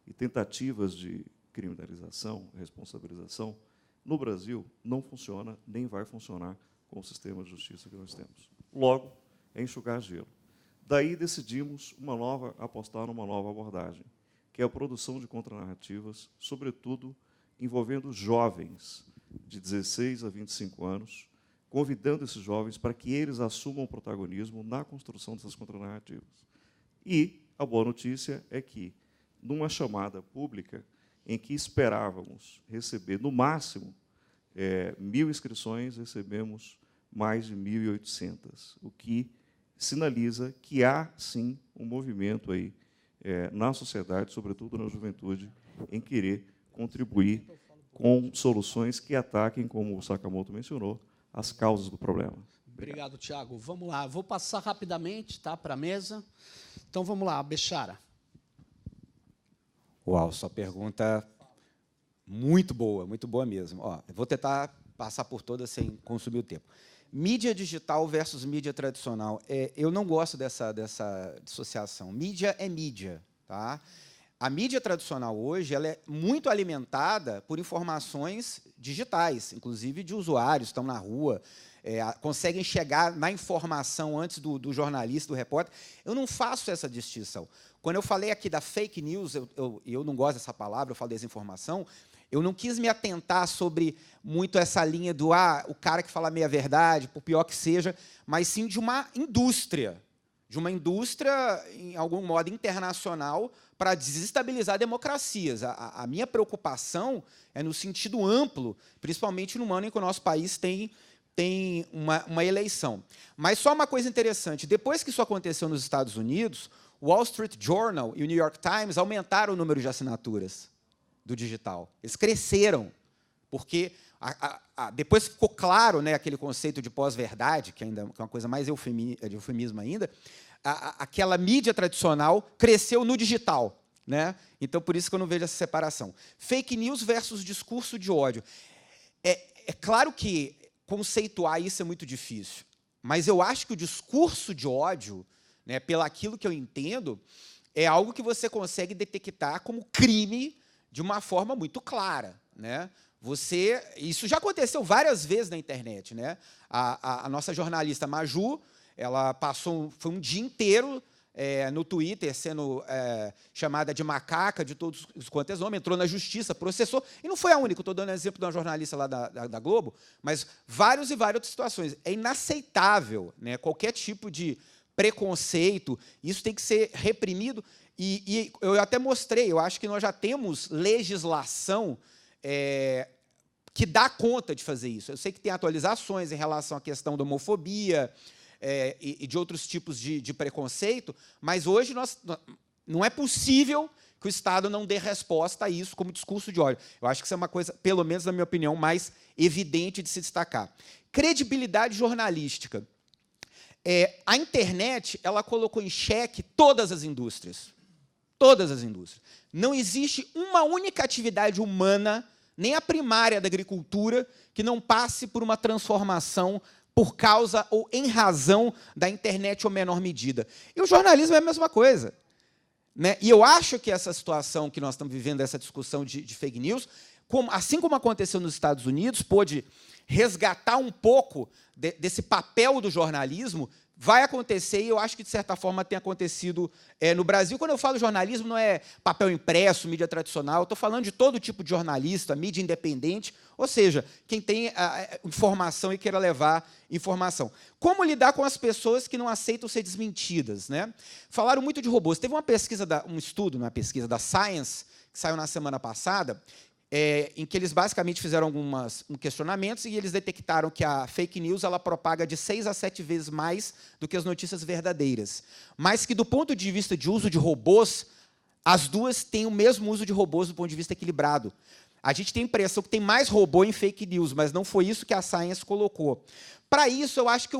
Speaker 10: e tentativas de criminalização, responsabilização, no Brasil não funciona, nem vai funcionar com o sistema de justiça que nós temos. Logo, é enxugar gelo. Daí decidimos apostar numa nova abordagem, que é a produção de contranarrativas, sobretudo envolvendo jovens de 16 a 25 anos, convidando esses jovens para que eles assumam o protagonismo na construção dessas contranarrativas. E a boa notícia é que, numa chamada pública, em que esperávamos receber, no máximo, 1.000 inscrições, recebemos mais de 1.800, o que sinaliza que há, sim, um movimento aí, na sociedade, sobretudo na juventude, em querer contribuir com soluções que ataquem, como o Sakamoto mencionou, as causas do problema.
Speaker 1: Obrigado, Tiago. Vamos lá. Vou passar rapidamente para a mesa. Então, vamos lá, Bechara.
Speaker 2: Uau, sua pergunta muito boa mesmo. Eu vou tentar passar por todas sem consumir o tempo. Mídia digital versus mídia tradicional. Eu não gosto dessa dissociação. Mídia é mídia. Tá? A mídia tradicional hoje ela é muito alimentada por informações digitais, inclusive de usuários que estão na rua, conseguem chegar na informação antes do jornalista, do repórter. Eu não faço essa distinção. Quando eu falei aqui da fake news, eu não gosto dessa palavra, eu falo desinformação, eu não quis me atentar sobre muito essa linha do o cara que fala meia-verdade, por pior que seja, mas sim de uma indústria, em algum modo, internacional, para desestabilizar democracias. A minha preocupação é no sentido amplo, principalmente no ano em que o nosso país tem uma eleição. Mas só uma coisa interessante, depois que isso aconteceu nos Estados Unidos, o Wall Street Journal e o New York Times aumentaram o número de assinaturas do digital. Eles cresceram, porque depois ficou claro, né, aquele conceito de pós-verdade, que ainda é uma coisa mais de eufemismo ainda, aquela mídia tradicional cresceu no digital, né? Então, por isso que eu não vejo essa separação. Fake news versus discurso de ódio. É claro que conceituar isso é muito difícil, mas eu acho que o discurso de ódio, né, pelo aquilo que eu entendo, é algo que você consegue detectar como crime de uma forma muito clara, né? Isso já aconteceu várias vezes na internet, né? A nossa jornalista Maju, ela foi um dia inteiro no Twitter sendo chamada de macaca de todos os quantos nomes, entrou na justiça, processou, e não foi a única, estou dando exemplo de uma jornalista lá da Globo, mas várias outras situações. É inaceitável, né, qualquer tipo de preconceito, isso tem que ser reprimido, e eu até mostrei, eu acho que nós já temos legislação que dá conta de fazer isso. Eu sei que tem atualizações em relação à questão da homofobia, e de outros tipos de preconceito, mas hoje não é possível que o Estado não dê resposta a isso como discurso de ódio. Eu acho que isso é uma coisa, pelo menos na minha opinião, mais evidente de se destacar. Credibilidade jornalística. A internet ela colocou em xeque todas as indústrias. Todas as indústrias. Não existe uma única atividade humana, nem a primária da agricultura, que não passe por uma transformação por causa ou em razão da internet ou menor medida. E o jornalismo é a mesma coisa, né? E eu acho que essa situação que nós estamos vivendo, essa discussão de fake news, assim como aconteceu nos Estados Unidos, pôde resgatar um pouco desse papel do jornalismo, vai acontecer, e eu acho que, de certa forma, tem acontecido no Brasil. Quando eu falo jornalismo, não é papel impresso, mídia tradicional, estou falando de todo tipo de jornalista, mídia independente, ou seja, quem tem informação e queira levar informação. Como lidar com as pessoas que não aceitam ser desmentidas, né? Falaram muito de robôs. Teve um estudo, uma pesquisa da Science, que saiu na semana passada, em que eles basicamente fizeram alguns questionamentos e eles detectaram que a fake news ela propaga de 6 a 7 vezes mais do que as notícias verdadeiras. Mas que, do ponto de vista de uso de robôs, as duas têm o mesmo uso de robôs do ponto de vista equilibrado. A gente tem a impressão que tem mais robô em fake news, mas não foi isso que a Science colocou. Para isso, eu acho que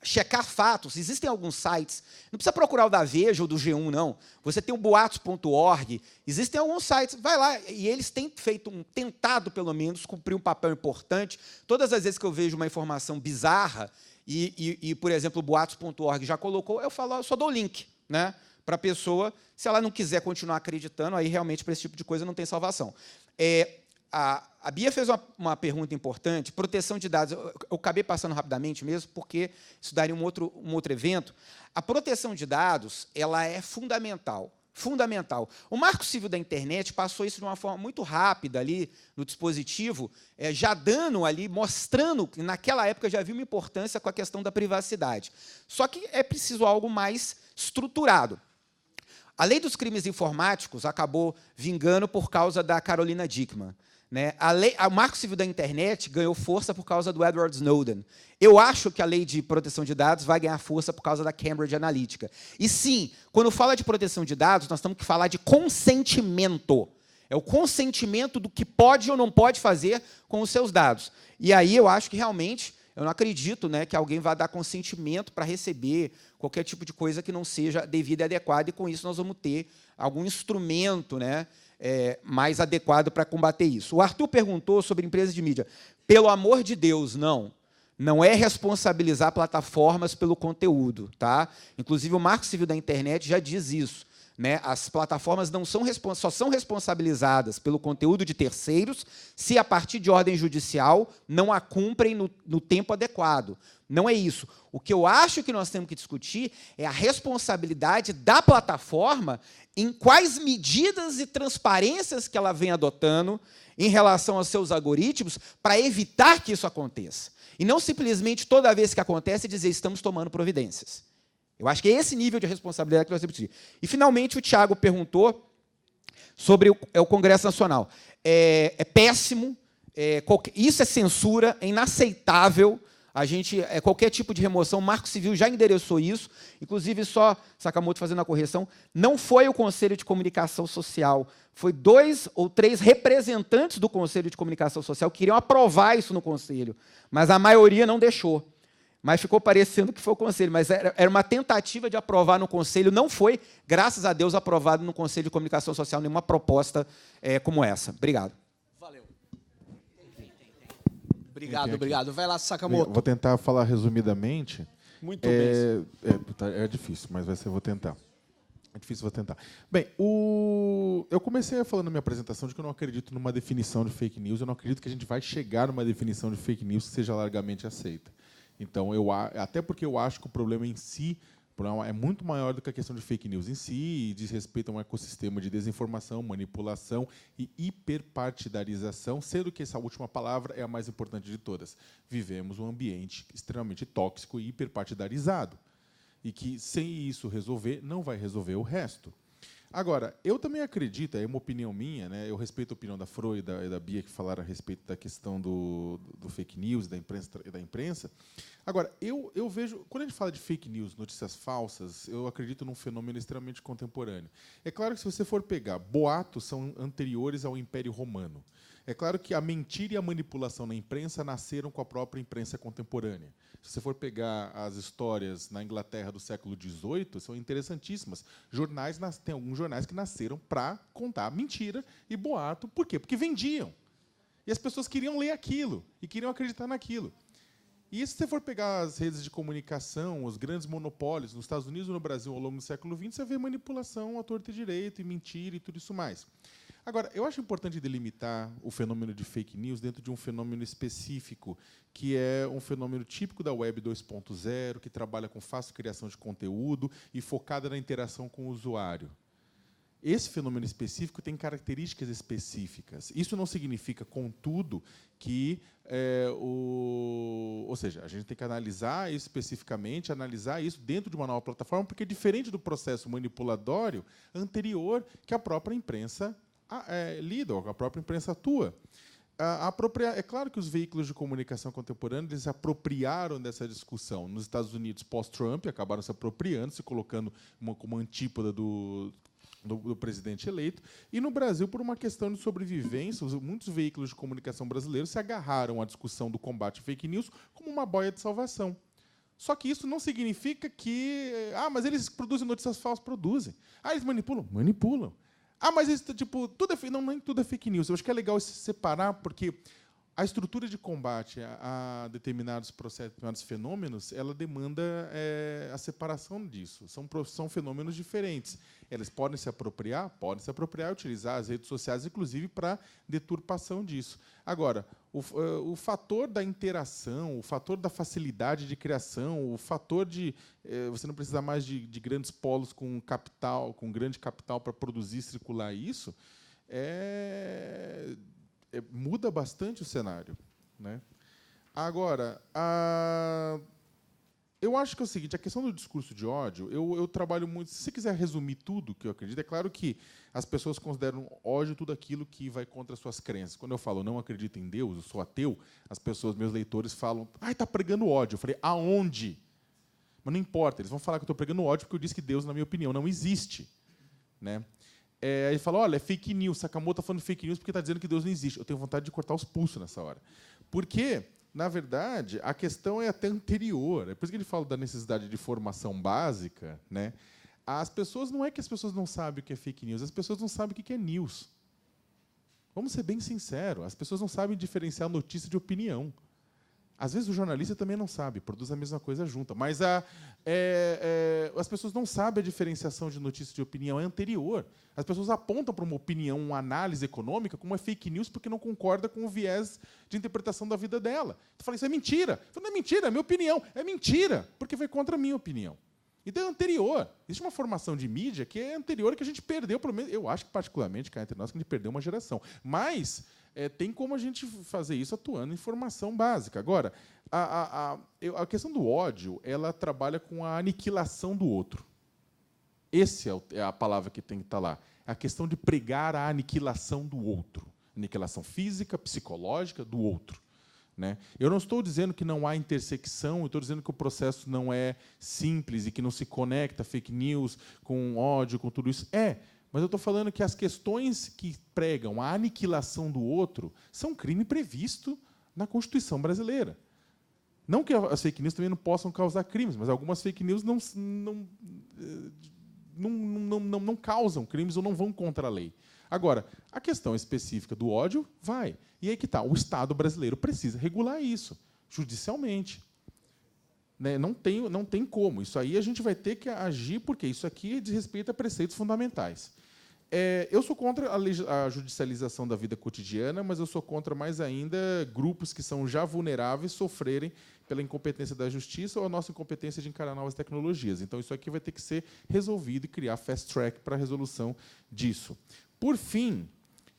Speaker 2: checar fatos, existem alguns sites, não precisa procurar o da Veja ou do G1, não. Você tem o boatos.org, existem alguns sites, vai lá, e eles têm tentado, pelo menos, cumprir um papel importante. Todas as vezes que eu vejo uma informação bizarra, por exemplo, o boatos.org já colocou, eu só dou o link, né, para a pessoa, se ela não quiser continuar acreditando, aí realmente para esse tipo de coisa não tem salvação. A Bia fez uma pergunta importante, proteção de dados. Eu acabei passando rapidamente mesmo, porque isso daria um outro evento. A proteção de dados ela é fundamental. Fundamental. O Marco Civil da Internet passou isso de uma forma muito rápida ali no dispositivo, já dando ali, mostrando que naquela época já havia uma importância com a questão da privacidade. Só que é preciso algo mais estruturado. A lei dos crimes informáticos acabou vingando por causa da Carolina Dickmann, né? O Marco Civil da Internet ganhou força por causa do Edward Snowden. Eu acho que a lei de proteção de dados vai ganhar força por causa da Cambridge Analytica. E, sim, quando fala de proteção de dados, nós temos que falar de consentimento. É o consentimento do que pode ou não pode fazer com os seus dados. E aí eu acho que, realmente, eu não acredito, né, que alguém vá dar consentimento para receber qualquer tipo de coisa que não seja devida e adequada, e, com isso, nós vamos ter algum instrumento, né, mais adequado para combater isso. O Arthur perguntou sobre empresas de mídia. Pelo amor de Deus, não. Não é responsabilizar plataformas pelo conteúdo, tá? Inclusive, o Marco Civil da Internet já diz isso, né? As plataformas só são responsabilizadas pelo conteúdo de terceiros se, a partir de ordem judicial, não a cumprem no tempo adequado. Não é isso. O que eu acho que nós temos que discutir é a responsabilidade da plataforma em quais medidas e transparências que ela vem adotando em relação aos seus algoritmos para evitar que isso aconteça. E não simplesmente, toda vez que acontece, dizer estamos tomando providências. Eu acho que é esse nível de responsabilidade que nós temos que discutir. E, finalmente, o Tiago perguntou sobre o Congresso Nacional. É péssimo, isso é censura, é inaceitável. Qualquer tipo de remoção, o Marco Civil já endereçou isso, inclusive, só Sakamoto fazendo a correção, não foi o Conselho de Comunicação Social, foi 2 ou 3 representantes do Conselho de Comunicação Social que queriam aprovar isso no Conselho, mas a maioria não deixou. mas ficou parecendo que foi o Conselho. Mas era uma tentativa de aprovar no Conselho. Não foi, graças a Deus, aprovado no Conselho de Comunicação Social nenhuma proposta como essa. Obrigado.
Speaker 1: Valeu. Obrigado. Vai lá, Sakamoto.
Speaker 3: Vou tentar falar resumidamente.
Speaker 1: Muito bem.
Speaker 3: É difícil, mas vou tentar. É difícil, vou tentar. Bem, eu comecei falando na minha apresentação de que eu não acredito numa definição de fake news, eu não acredito que a gente vai chegar numa definição de fake news que seja largamente aceita. Então, até porque eu acho que o problema em si é muito maior do que a questão de fake news em si, e diz respeito a um ecossistema de desinformação, manipulação e hiperpartidarização, sendo que essa última palavra é a mais importante de todas. Vivemos um ambiente extremamente tóxico e hiperpartidarizado, e que, sem isso resolver, não vai resolver o resto. Agora, eu também acredito, é uma opinião minha, né, eu respeito a opinião da Fro e da Bia, que falaram a respeito da questão do fake news, da imprensa. Agora, eu vejo, quando a gente fala de fake news, notícias falsas, eu acredito num fenômeno extremamente contemporâneo. É claro que, se você for pegar, boatos são anteriores ao Império Romano. É claro que a mentira e a manipulação na imprensa nasceram com a própria imprensa contemporânea. Se você for pegar as histórias na Inglaterra do século XVIII, são interessantíssimas. Tem alguns jornais que nasceram para contar mentira e boato. Por quê? Porque vendiam. E as pessoas queriam ler aquilo e queriam acreditar naquilo. E se você for pegar as redes de comunicação, os grandes monopólios, nos Estados Unidos e no Brasil ao longo do século XX, você vê manipulação à torta e direito, e mentira e tudo isso mais. Agora, eu acho importante delimitar o fenômeno de fake news dentro de um fenômeno específico, que é um fenômeno típico da Web 2.0, que trabalha com fácil criação de conteúdo e focada na interação com o usuário. Esse fenômeno específico tem características específicas. Isso não significa, contudo, que ou seja, a gente tem que analisar isso especificamente, analisar isso dentro de uma nova plataforma, porque é diferente do processo manipulatório anterior que a própria imprensa lida, ou a própria imprensa atua. É claro que os veículos de comunicação contemporâneos eles se apropriaram dessa discussão. Nos Estados Unidos, pós-Trump, acabaram se apropriando, se colocando como antípoda do presidente eleito. E no Brasil, por uma questão de sobrevivência, muitos veículos de comunicação brasileiros se agarraram à discussão do combate à fake news como uma boia de salvação. Só que isso não significa que... mas eles produzem notícias falsas? Produzem. Eles manipulam? Manipulam. Mas isso, tudo nem tudo é fake news. Eu acho que é legal se separar, porque a estrutura de combate a determinados processos, determinados fenômenos, ela demanda a separação disso. São fenômenos diferentes. Eles podem se apropriar e utilizar as redes sociais, inclusive, para deturpação disso. Agora, o fator da interação, o fator da facilidade de criação, o fator de você não precisar mais de grandes polos com grande capital para produzir e circular isso, muda bastante o cenário, né? Agora, eu acho que é o seguinte, a questão do discurso de ódio, eu trabalho muito... Se você quiser resumir tudo que eu acredito, é claro que as pessoas consideram ódio tudo aquilo que vai contra as suas crenças. Quando eu falo não acredito em Deus, eu sou ateu, as pessoas, meus leitores, falam está pregando ódio. Eu falei, aonde? Mas não importa, eles vão falar que eu estou pregando ódio porque eu disse que Deus, na minha opinião, não existe, né? Aí ele fala, olha, é fake news, Sakamoto está falando fake news porque está dizendo que Deus não existe. Eu tenho vontade de cortar os pulsos nessa hora. Porque, na verdade, a questão é até anterior. É por isso que ele fala da necessidade de formação básica, né? As pessoas, não é que as pessoas não sabem o que é fake news, as pessoas não sabem o que é news. Vamos ser bem sinceros, as pessoas não sabem diferenciar notícia de opinião. Às vezes o jornalista também não sabe, produz a mesma coisa junta. Mas as pessoas não sabem a diferenciação de notícia de opinião, é anterior. As pessoas apontam para uma opinião, uma análise econômica, como é fake news, porque não concorda com o viés de interpretação da vida dela. Tu fala, isso é mentira. Eu falo, não é mentira, é minha opinião. É mentira, porque foi contra a minha opinião. Então é anterior. Existe uma formação de mídia que é anterior, que a gente perdeu, pelo menos, eu acho que particularmente, cá entre nós, que a gente perdeu uma geração. Mas tem como a gente fazer isso atuando em formação básica. Agora, a questão do ódio, ela trabalha com a aniquilação do outro. Essa é a palavra que tem que estar lá. A questão de pregar a aniquilação do outro. Aniquilação física, psicológica do outro, né? Eu não estou dizendo que não há intersecção, eu estou dizendo que o processo não é simples e que não se conecta fake news com ódio, com tudo isso. Mas eu estou falando que as questões que pregam a aniquilação do outro são um crime previsto na Constituição brasileira. Não que as fake news também não possam causar crimes, mas algumas fake news não causam crimes ou não vão contra a lei. Agora, a questão específica do ódio vai. E aí que está. O Estado brasileiro precisa regular isso, judicialmente. Né? Não tem como. Isso aí a gente vai ter que agir, porque isso aqui diz respeito a preceitos fundamentais. Eu sou contra a judicialização da vida cotidiana, mas eu sou contra, mais ainda, grupos que são já vulneráveis sofrerem pela incompetência da justiça ou a nossa incompetência de encarar novas tecnologias. Então, isso aqui vai ter que ser resolvido e criar fast track para a resolução disso. Por fim,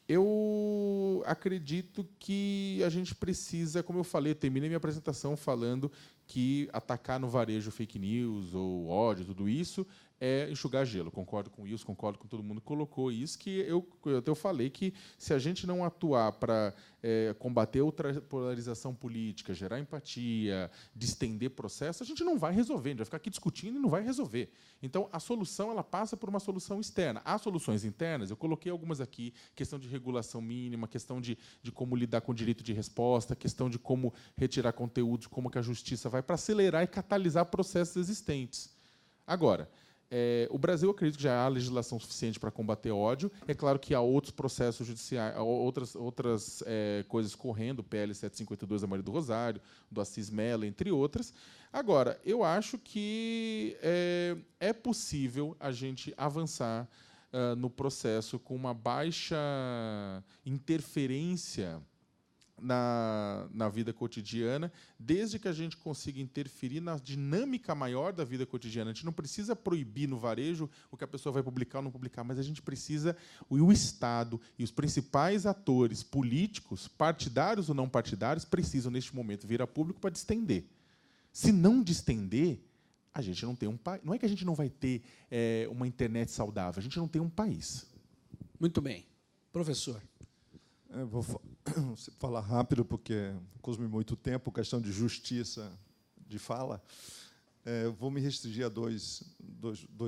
Speaker 3: eu acredito que a gente precisa, como eu falei, eu terminei minha apresentação falando que atacar no varejo fake news ou ódio, tudo isso, é enxugar gelo. Concordo com isso, concordo com todo mundo que colocou isso, que eu falei que se a gente não atuar para combater outra polarização política, gerar empatia, distender processo, a gente não vai resolver, a gente vai ficar aqui discutindo e não vai resolver. Então, a solução ela passa por uma solução externa. Há soluções internas, eu coloquei algumas aqui, questão de regulação mínima, questão de como lidar com o direito de resposta, questão de como retirar conteúdos, como que a justiça vai para acelerar e catalisar processos existentes. Agora, o Brasil, acredito que já há legislação suficiente para combater ódio. É claro que há outros processos judiciais, outras coisas correndo, o PL 752 da Maria do Rosário, do Assis Mello, entre outras. Agora, eu acho que é possível a gente avançar no processo com uma baixa interferência na vida cotidiana, desde que a gente consiga interferir na dinâmica maior da vida cotidiana. A gente não precisa proibir no varejo o que a pessoa vai publicar ou não publicar, mas a gente precisa, o Estado e os principais atores políticos, partidários ou não partidários, precisam, neste momento, vir a público para distender. Se não distender, a gente não tem um país. Não é que a gente não vai ter uma internet saudável, a gente não tem um país.
Speaker 1: Muito bem. Professor.
Speaker 4: Eu vou falar rápido, porque consome muito tempo, questão de justiça de fala. Vou me restringir a dois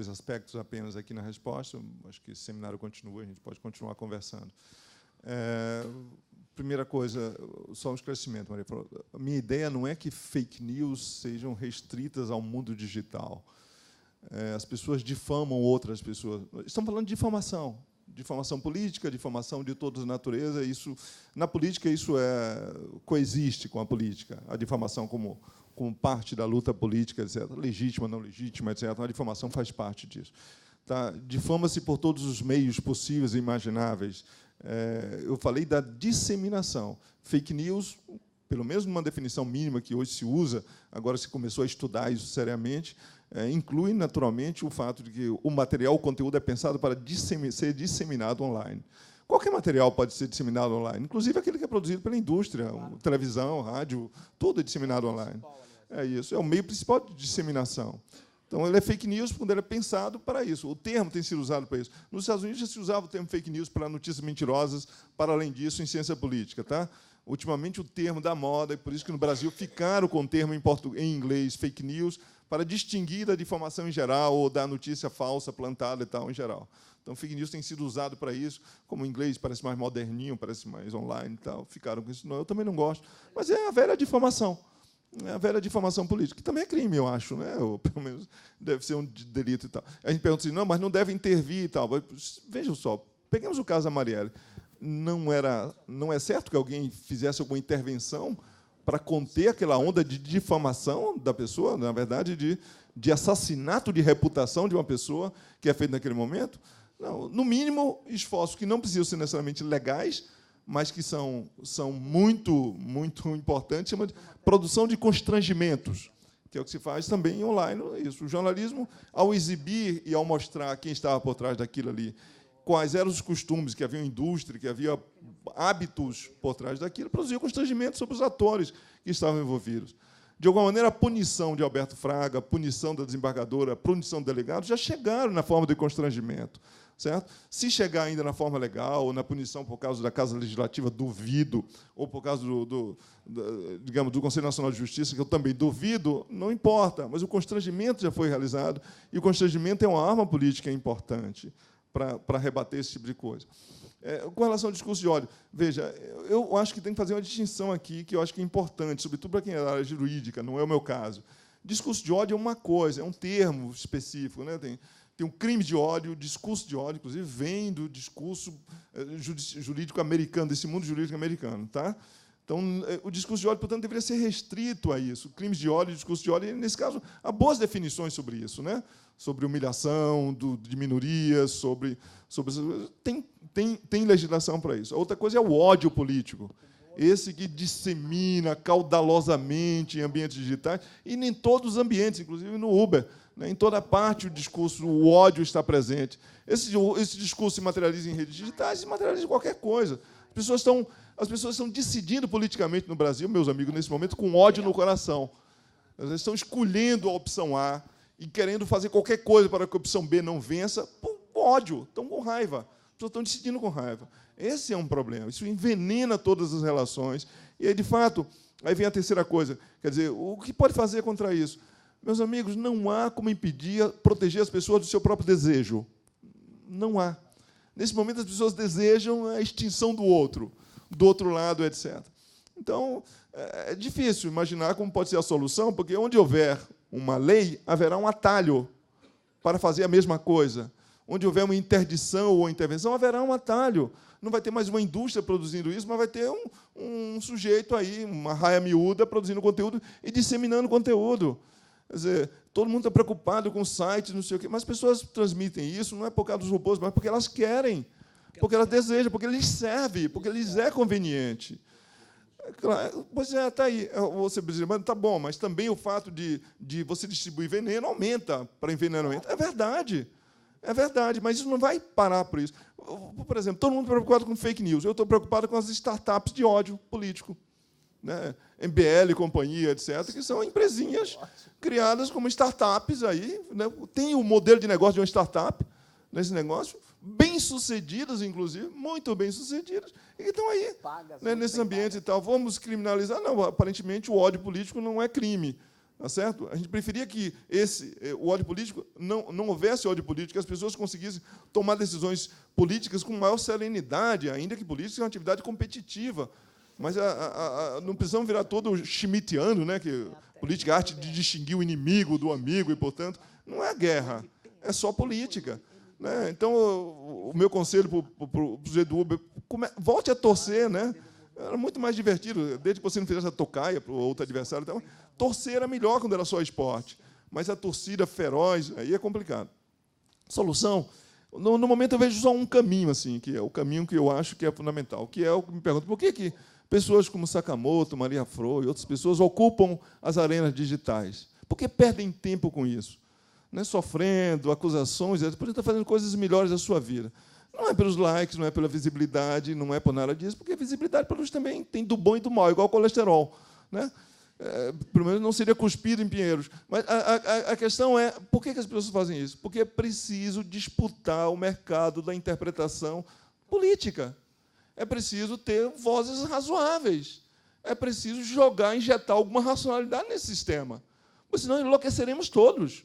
Speaker 4: aspectos apenas aqui na resposta. Acho que esse seminário continua, a gente pode continuar conversando. Primeira coisa, só um esclarecimento, Maria. A minha ideia não é que fake news sejam restritas ao mundo digital. As pessoas difamam outras pessoas. Estamos falando de difamação. Difamação política, difamação de toda natureza. Isso, na política, isso coexiste com a política. A difamação como parte da luta política, etc. Legítima, não legítima, etc. A difamação faz parte disso. Tá? Difama-se por todos os meios possíveis e imagináveis. Eu falei da disseminação. Fake news, pelo menos numa definição mínima que hoje se usa, agora se começou a estudar isso seriamente, inclui, naturalmente, o fato de que o material, o conteúdo é pensado para ser disseminado online. Qualquer material pode ser disseminado online, inclusive aquele que é produzido pela indústria, televisão, rádio, tudo é disseminado online. É isso, é o meio principal de disseminação. Então, ele é fake news quando ele é pensado para isso. O termo tem sido usado para isso. Nos Estados Unidos, já se usava o termo fake news para notícias mentirosas, para além disso, em ciência política. Tá? Ultimamente, o termo da moda, e por isso que no Brasil ficaram com o termo em inglês fake news, para distinguir da difamação em geral ou da notícia falsa plantada e tal em geral. Então, fake news tem sido usado para isso, como o inglês parece mais moderninho, parece mais online e tal, ficaram com isso. Não, eu também não gosto. Mas é a velha difamação. É a velha difamação política, que também é crime, eu acho, né? Ou, pelo menos, deve ser um delito e tal. A gente pergunta assim, não, mas não deve intervir e tal. Vejam só, peguemos o caso da Marielle. Não é certo que alguém fizesse alguma intervenção para conter aquela onda de difamação da pessoa, na verdade, de assassinato de reputação de uma pessoa que é feito naquele momento? Não, no mínimo, esforços que não precisam ser necessariamente legais, mas que são muito, muito importantes, chama de produção de constrangimentos, que é o que se faz também online. Isso. O jornalismo, ao exibir e ao mostrar quem estava por trás daquilo ali, quais eram os costumes, que havia indústria, que havia hábitos por trás daquilo, produzia constrangimento sobre os atores que estavam envolvidos. De alguma maneira, a punição de Alberto Fraga, a punição da desembargadora, a punição do delegado, já chegaram na forma de constrangimento. Certo? Se chegar ainda na forma legal, ou na punição por causa da Casa Legislativa, duvido, ou por causa digamos, do Conselho Nacional de Justiça, que eu também duvido, não importa, mas o constrangimento já foi realizado, e o constrangimento é uma arma política importante para rebater esse tipo de coisa. Com relação ao discurso de ódio, veja, eu acho que tem que fazer uma distinção aqui, que eu acho que é importante, sobretudo para quem é da área jurídica, não é o meu caso. Discurso de ódio é uma coisa, é um termo específico, né? Tem um crime de ódio, discurso de ódio, inclusive, vem do discurso jurídico americano, desse mundo jurídico americano. Tá? Então, o discurso de ódio, portanto, deveria ser restrito a isso. Crimes de ódio, discurso de ódio, e, nesse caso, há boas definições sobre isso, né? Sobre humilhação de minorias, sobre tem legislação para isso. A outra coisa é o ódio político. Esse que dissemina caudalosamente em ambientes digitais, e nem todos os ambientes, inclusive no Uber. Né? Em toda parte o discurso, o ódio está presente. Esse discurso se materializa em redes digitais, se materializa em qualquer coisa. As pessoas estão decidindo politicamente no Brasil, meus amigos, nesse momento, com ódio no coração. Elas estão escolhendo a opção A e querendo fazer qualquer coisa para que a opção B não vença, por ódio, estão com raiva. As pessoas estão decidindo com raiva. Esse é um problema. Isso envenena todas as relações. E, aí, de fato, aí vem a terceira coisa. Quer dizer, o que pode fazer contra isso? Meus amigos, não há como impedir, proteger as pessoas do seu próprio desejo. Não há. Nesse momento, as pessoas desejam a extinção do outro lado, etc. Então, é difícil imaginar como pode ser a solução, porque onde houver uma lei, haverá um atalho para fazer a mesma coisa. Onde houver uma interdição ou intervenção, haverá um atalho. Não vai ter mais uma indústria produzindo isso, mas vai ter um sujeito aí, uma raia miúda, produzindo conteúdo e disseminando conteúdo. Quer dizer, todo mundo está preocupado com sites, não sei o quê, mas as pessoas transmitem isso não é por causa dos robôs, mas porque elas querem, porque elas desejam, porque lhes serve, porque lhes é conveniente. Pois é, está aí. Você diz, mas tá bom, mas também o fato de você distribuir veneno aumenta para envenenamento. É verdade, mas isso não vai parar por isso. Por exemplo, todo mundo está preocupado com fake news. Eu estou preocupado com as startups de ódio político. Né? MBL, companhia, etc., que são empresinhas criadas como startups. Aí, né? Tem o modelo de negócio de uma startup nesse negócio, bem-sucedidas, inclusive, muito bem-sucedidas, e que estão aí, né, nesses ambientes e tal. Vamos criminalizar? Não, aparentemente o ódio político não é crime. Tá certo? A gente preferia que o ódio político não houvesse ódio político, que as pessoas conseguissem tomar decisões políticas com maior serenidade, ainda que política é uma atividade competitiva. Mas não precisamos virar todo schmittiano, né? Que política é a arte de distinguir o inimigo do amigo, e, portanto, não é guerra, é só política. Né? Então, o meu conselho para o sujeito do Uber, volte a torcer, né? Era muito mais divertido, desde que você não fizesse a tocaia para o outro adversário. Então, torcer era melhor quando era só esporte, mas a torcida feroz, aí é complicado. Solução? No momento, eu vejo só um caminho, assim, que é o caminho que eu acho que é fundamental, que é o que me pergunto, por que pessoas como Sakamoto, Maria Fro e outras pessoas ocupam as arenas digitais? Por que perdem tempo com isso? Né? Sofrendo, acusações, podem estar fazendo coisas melhores da sua vida. Não é pelos likes, não é pela visibilidade, não é por nada disso, porque a visibilidade produz também tem do bom e do mal, igual o colesterol. Né? Pelo menos não seria cuspido em pinheiros. Mas a questão é, por que as pessoas fazem isso? Porque é preciso disputar o mercado da interpretação política. É preciso ter vozes razoáveis. É preciso injetar alguma racionalidade nesse sistema. Porque senão enlouqueceremos todos.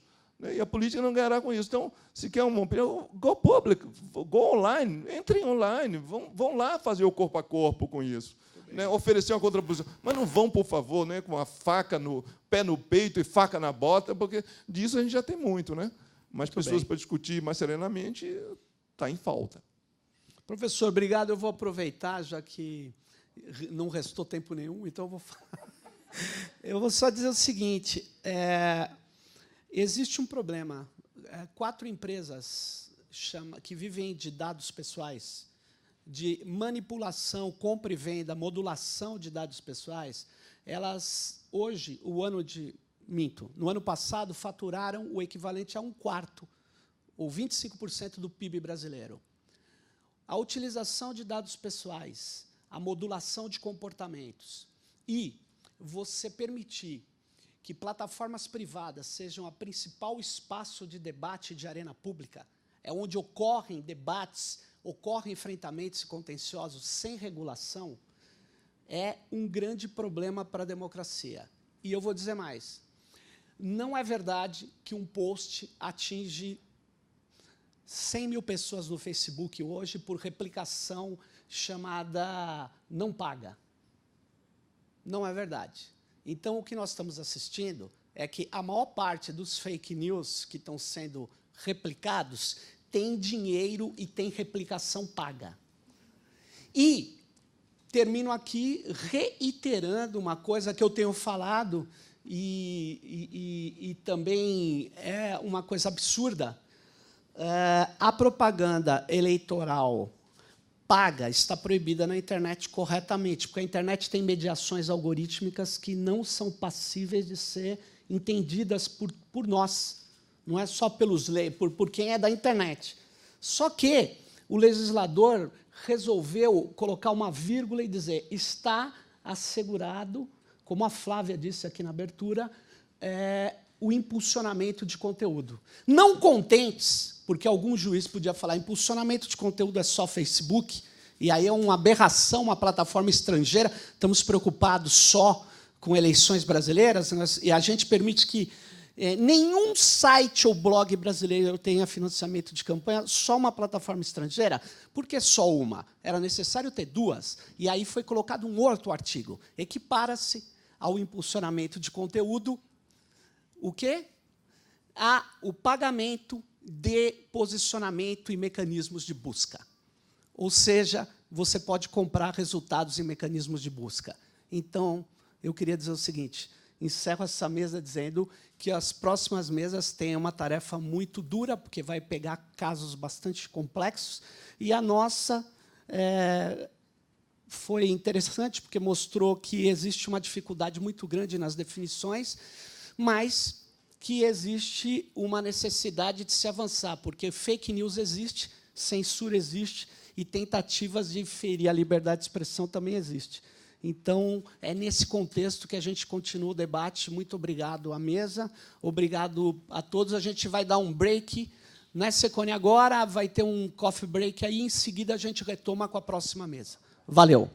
Speaker 4: E a política não ganhará com isso. Então, se quer uma opinião, go public, go online, entrem online, vão lá fazer o corpo a corpo com isso. Né? Oferecer uma contraposição. Mas não vão, por favor, né, com a faca no pé no peito e faca na bota, porque disso a gente já tem muito. Né? Mas pessoas para discutir mais serenamente está em falta.
Speaker 1: Professor, obrigado. Eu vou aproveitar, já que não restou tempo nenhum, então eu vou só dizer o seguinte. Existe um problema. 4 empresas que vivem de dados pessoais, de manipulação, compra e venda, modulação de dados pessoais, elas, hoje, no ano passado, faturaram o equivalente a 1/4, ou 25% do PIB brasileiro. A utilização de dados pessoais, a modulação de comportamentos e você permitir que plataformas privadas sejam o principal espaço de debate de arena pública, é onde ocorrem debates, ocorrem enfrentamentos contenciosos sem regulação, é um grande problema para a democracia. E eu vou dizer mais. Não é verdade que um post atinge 100 mil pessoas no Facebook hoje por replicação chamada não paga. Não é verdade. Então, o que nós estamos assistindo é que a maior parte dos fake news que estão sendo replicados tem dinheiro e tem replicação paga. E termino aqui reiterando uma coisa que eu tenho falado e também é uma coisa absurda. A propaganda eleitoral paga está proibida na internet corretamente, porque a internet tem mediações algorítmicas que não são passíveis de ser entendidas por nós, não é só por quem é da internet. Só que o legislador resolveu colocar uma vírgula e dizer está assegurado, como a Flávia disse aqui na abertura, o impulsionamento de conteúdo. Não contentes, porque algum juiz podia falar impulsionamento de conteúdo é só Facebook, e aí é uma aberração, uma plataforma estrangeira, estamos preocupados só com eleições brasileiras, e a gente permite que nenhum site ou blog brasileiro tenha financiamento de campanha, só uma plataforma estrangeira. Por que só uma? Era necessário ter duas. E aí foi colocado um outro artigo. Equipara-se ao impulsionamento de conteúdo o quê? O pagamento de posicionamento e mecanismos de busca. Ou seja, você pode comprar resultados em mecanismos de busca. Então, eu queria dizer o seguinte, encerro essa mesa dizendo que as próximas mesas têm uma tarefa muito dura, porque vai pegar casos bastante complexos, e a nossa foi interessante, porque mostrou que existe uma dificuldade muito grande nas definições, mas que existe uma necessidade de se avançar, porque fake news existe, censura existe, e tentativas de ferir a liberdade de expressão também existe. Então, é nesse contexto que a gente continua o debate. Muito obrigado à mesa, obrigado a todos. A gente vai dar um break na Secone agora, vai ter um coffee break aí, em seguida a gente retoma com a próxima mesa. Valeu!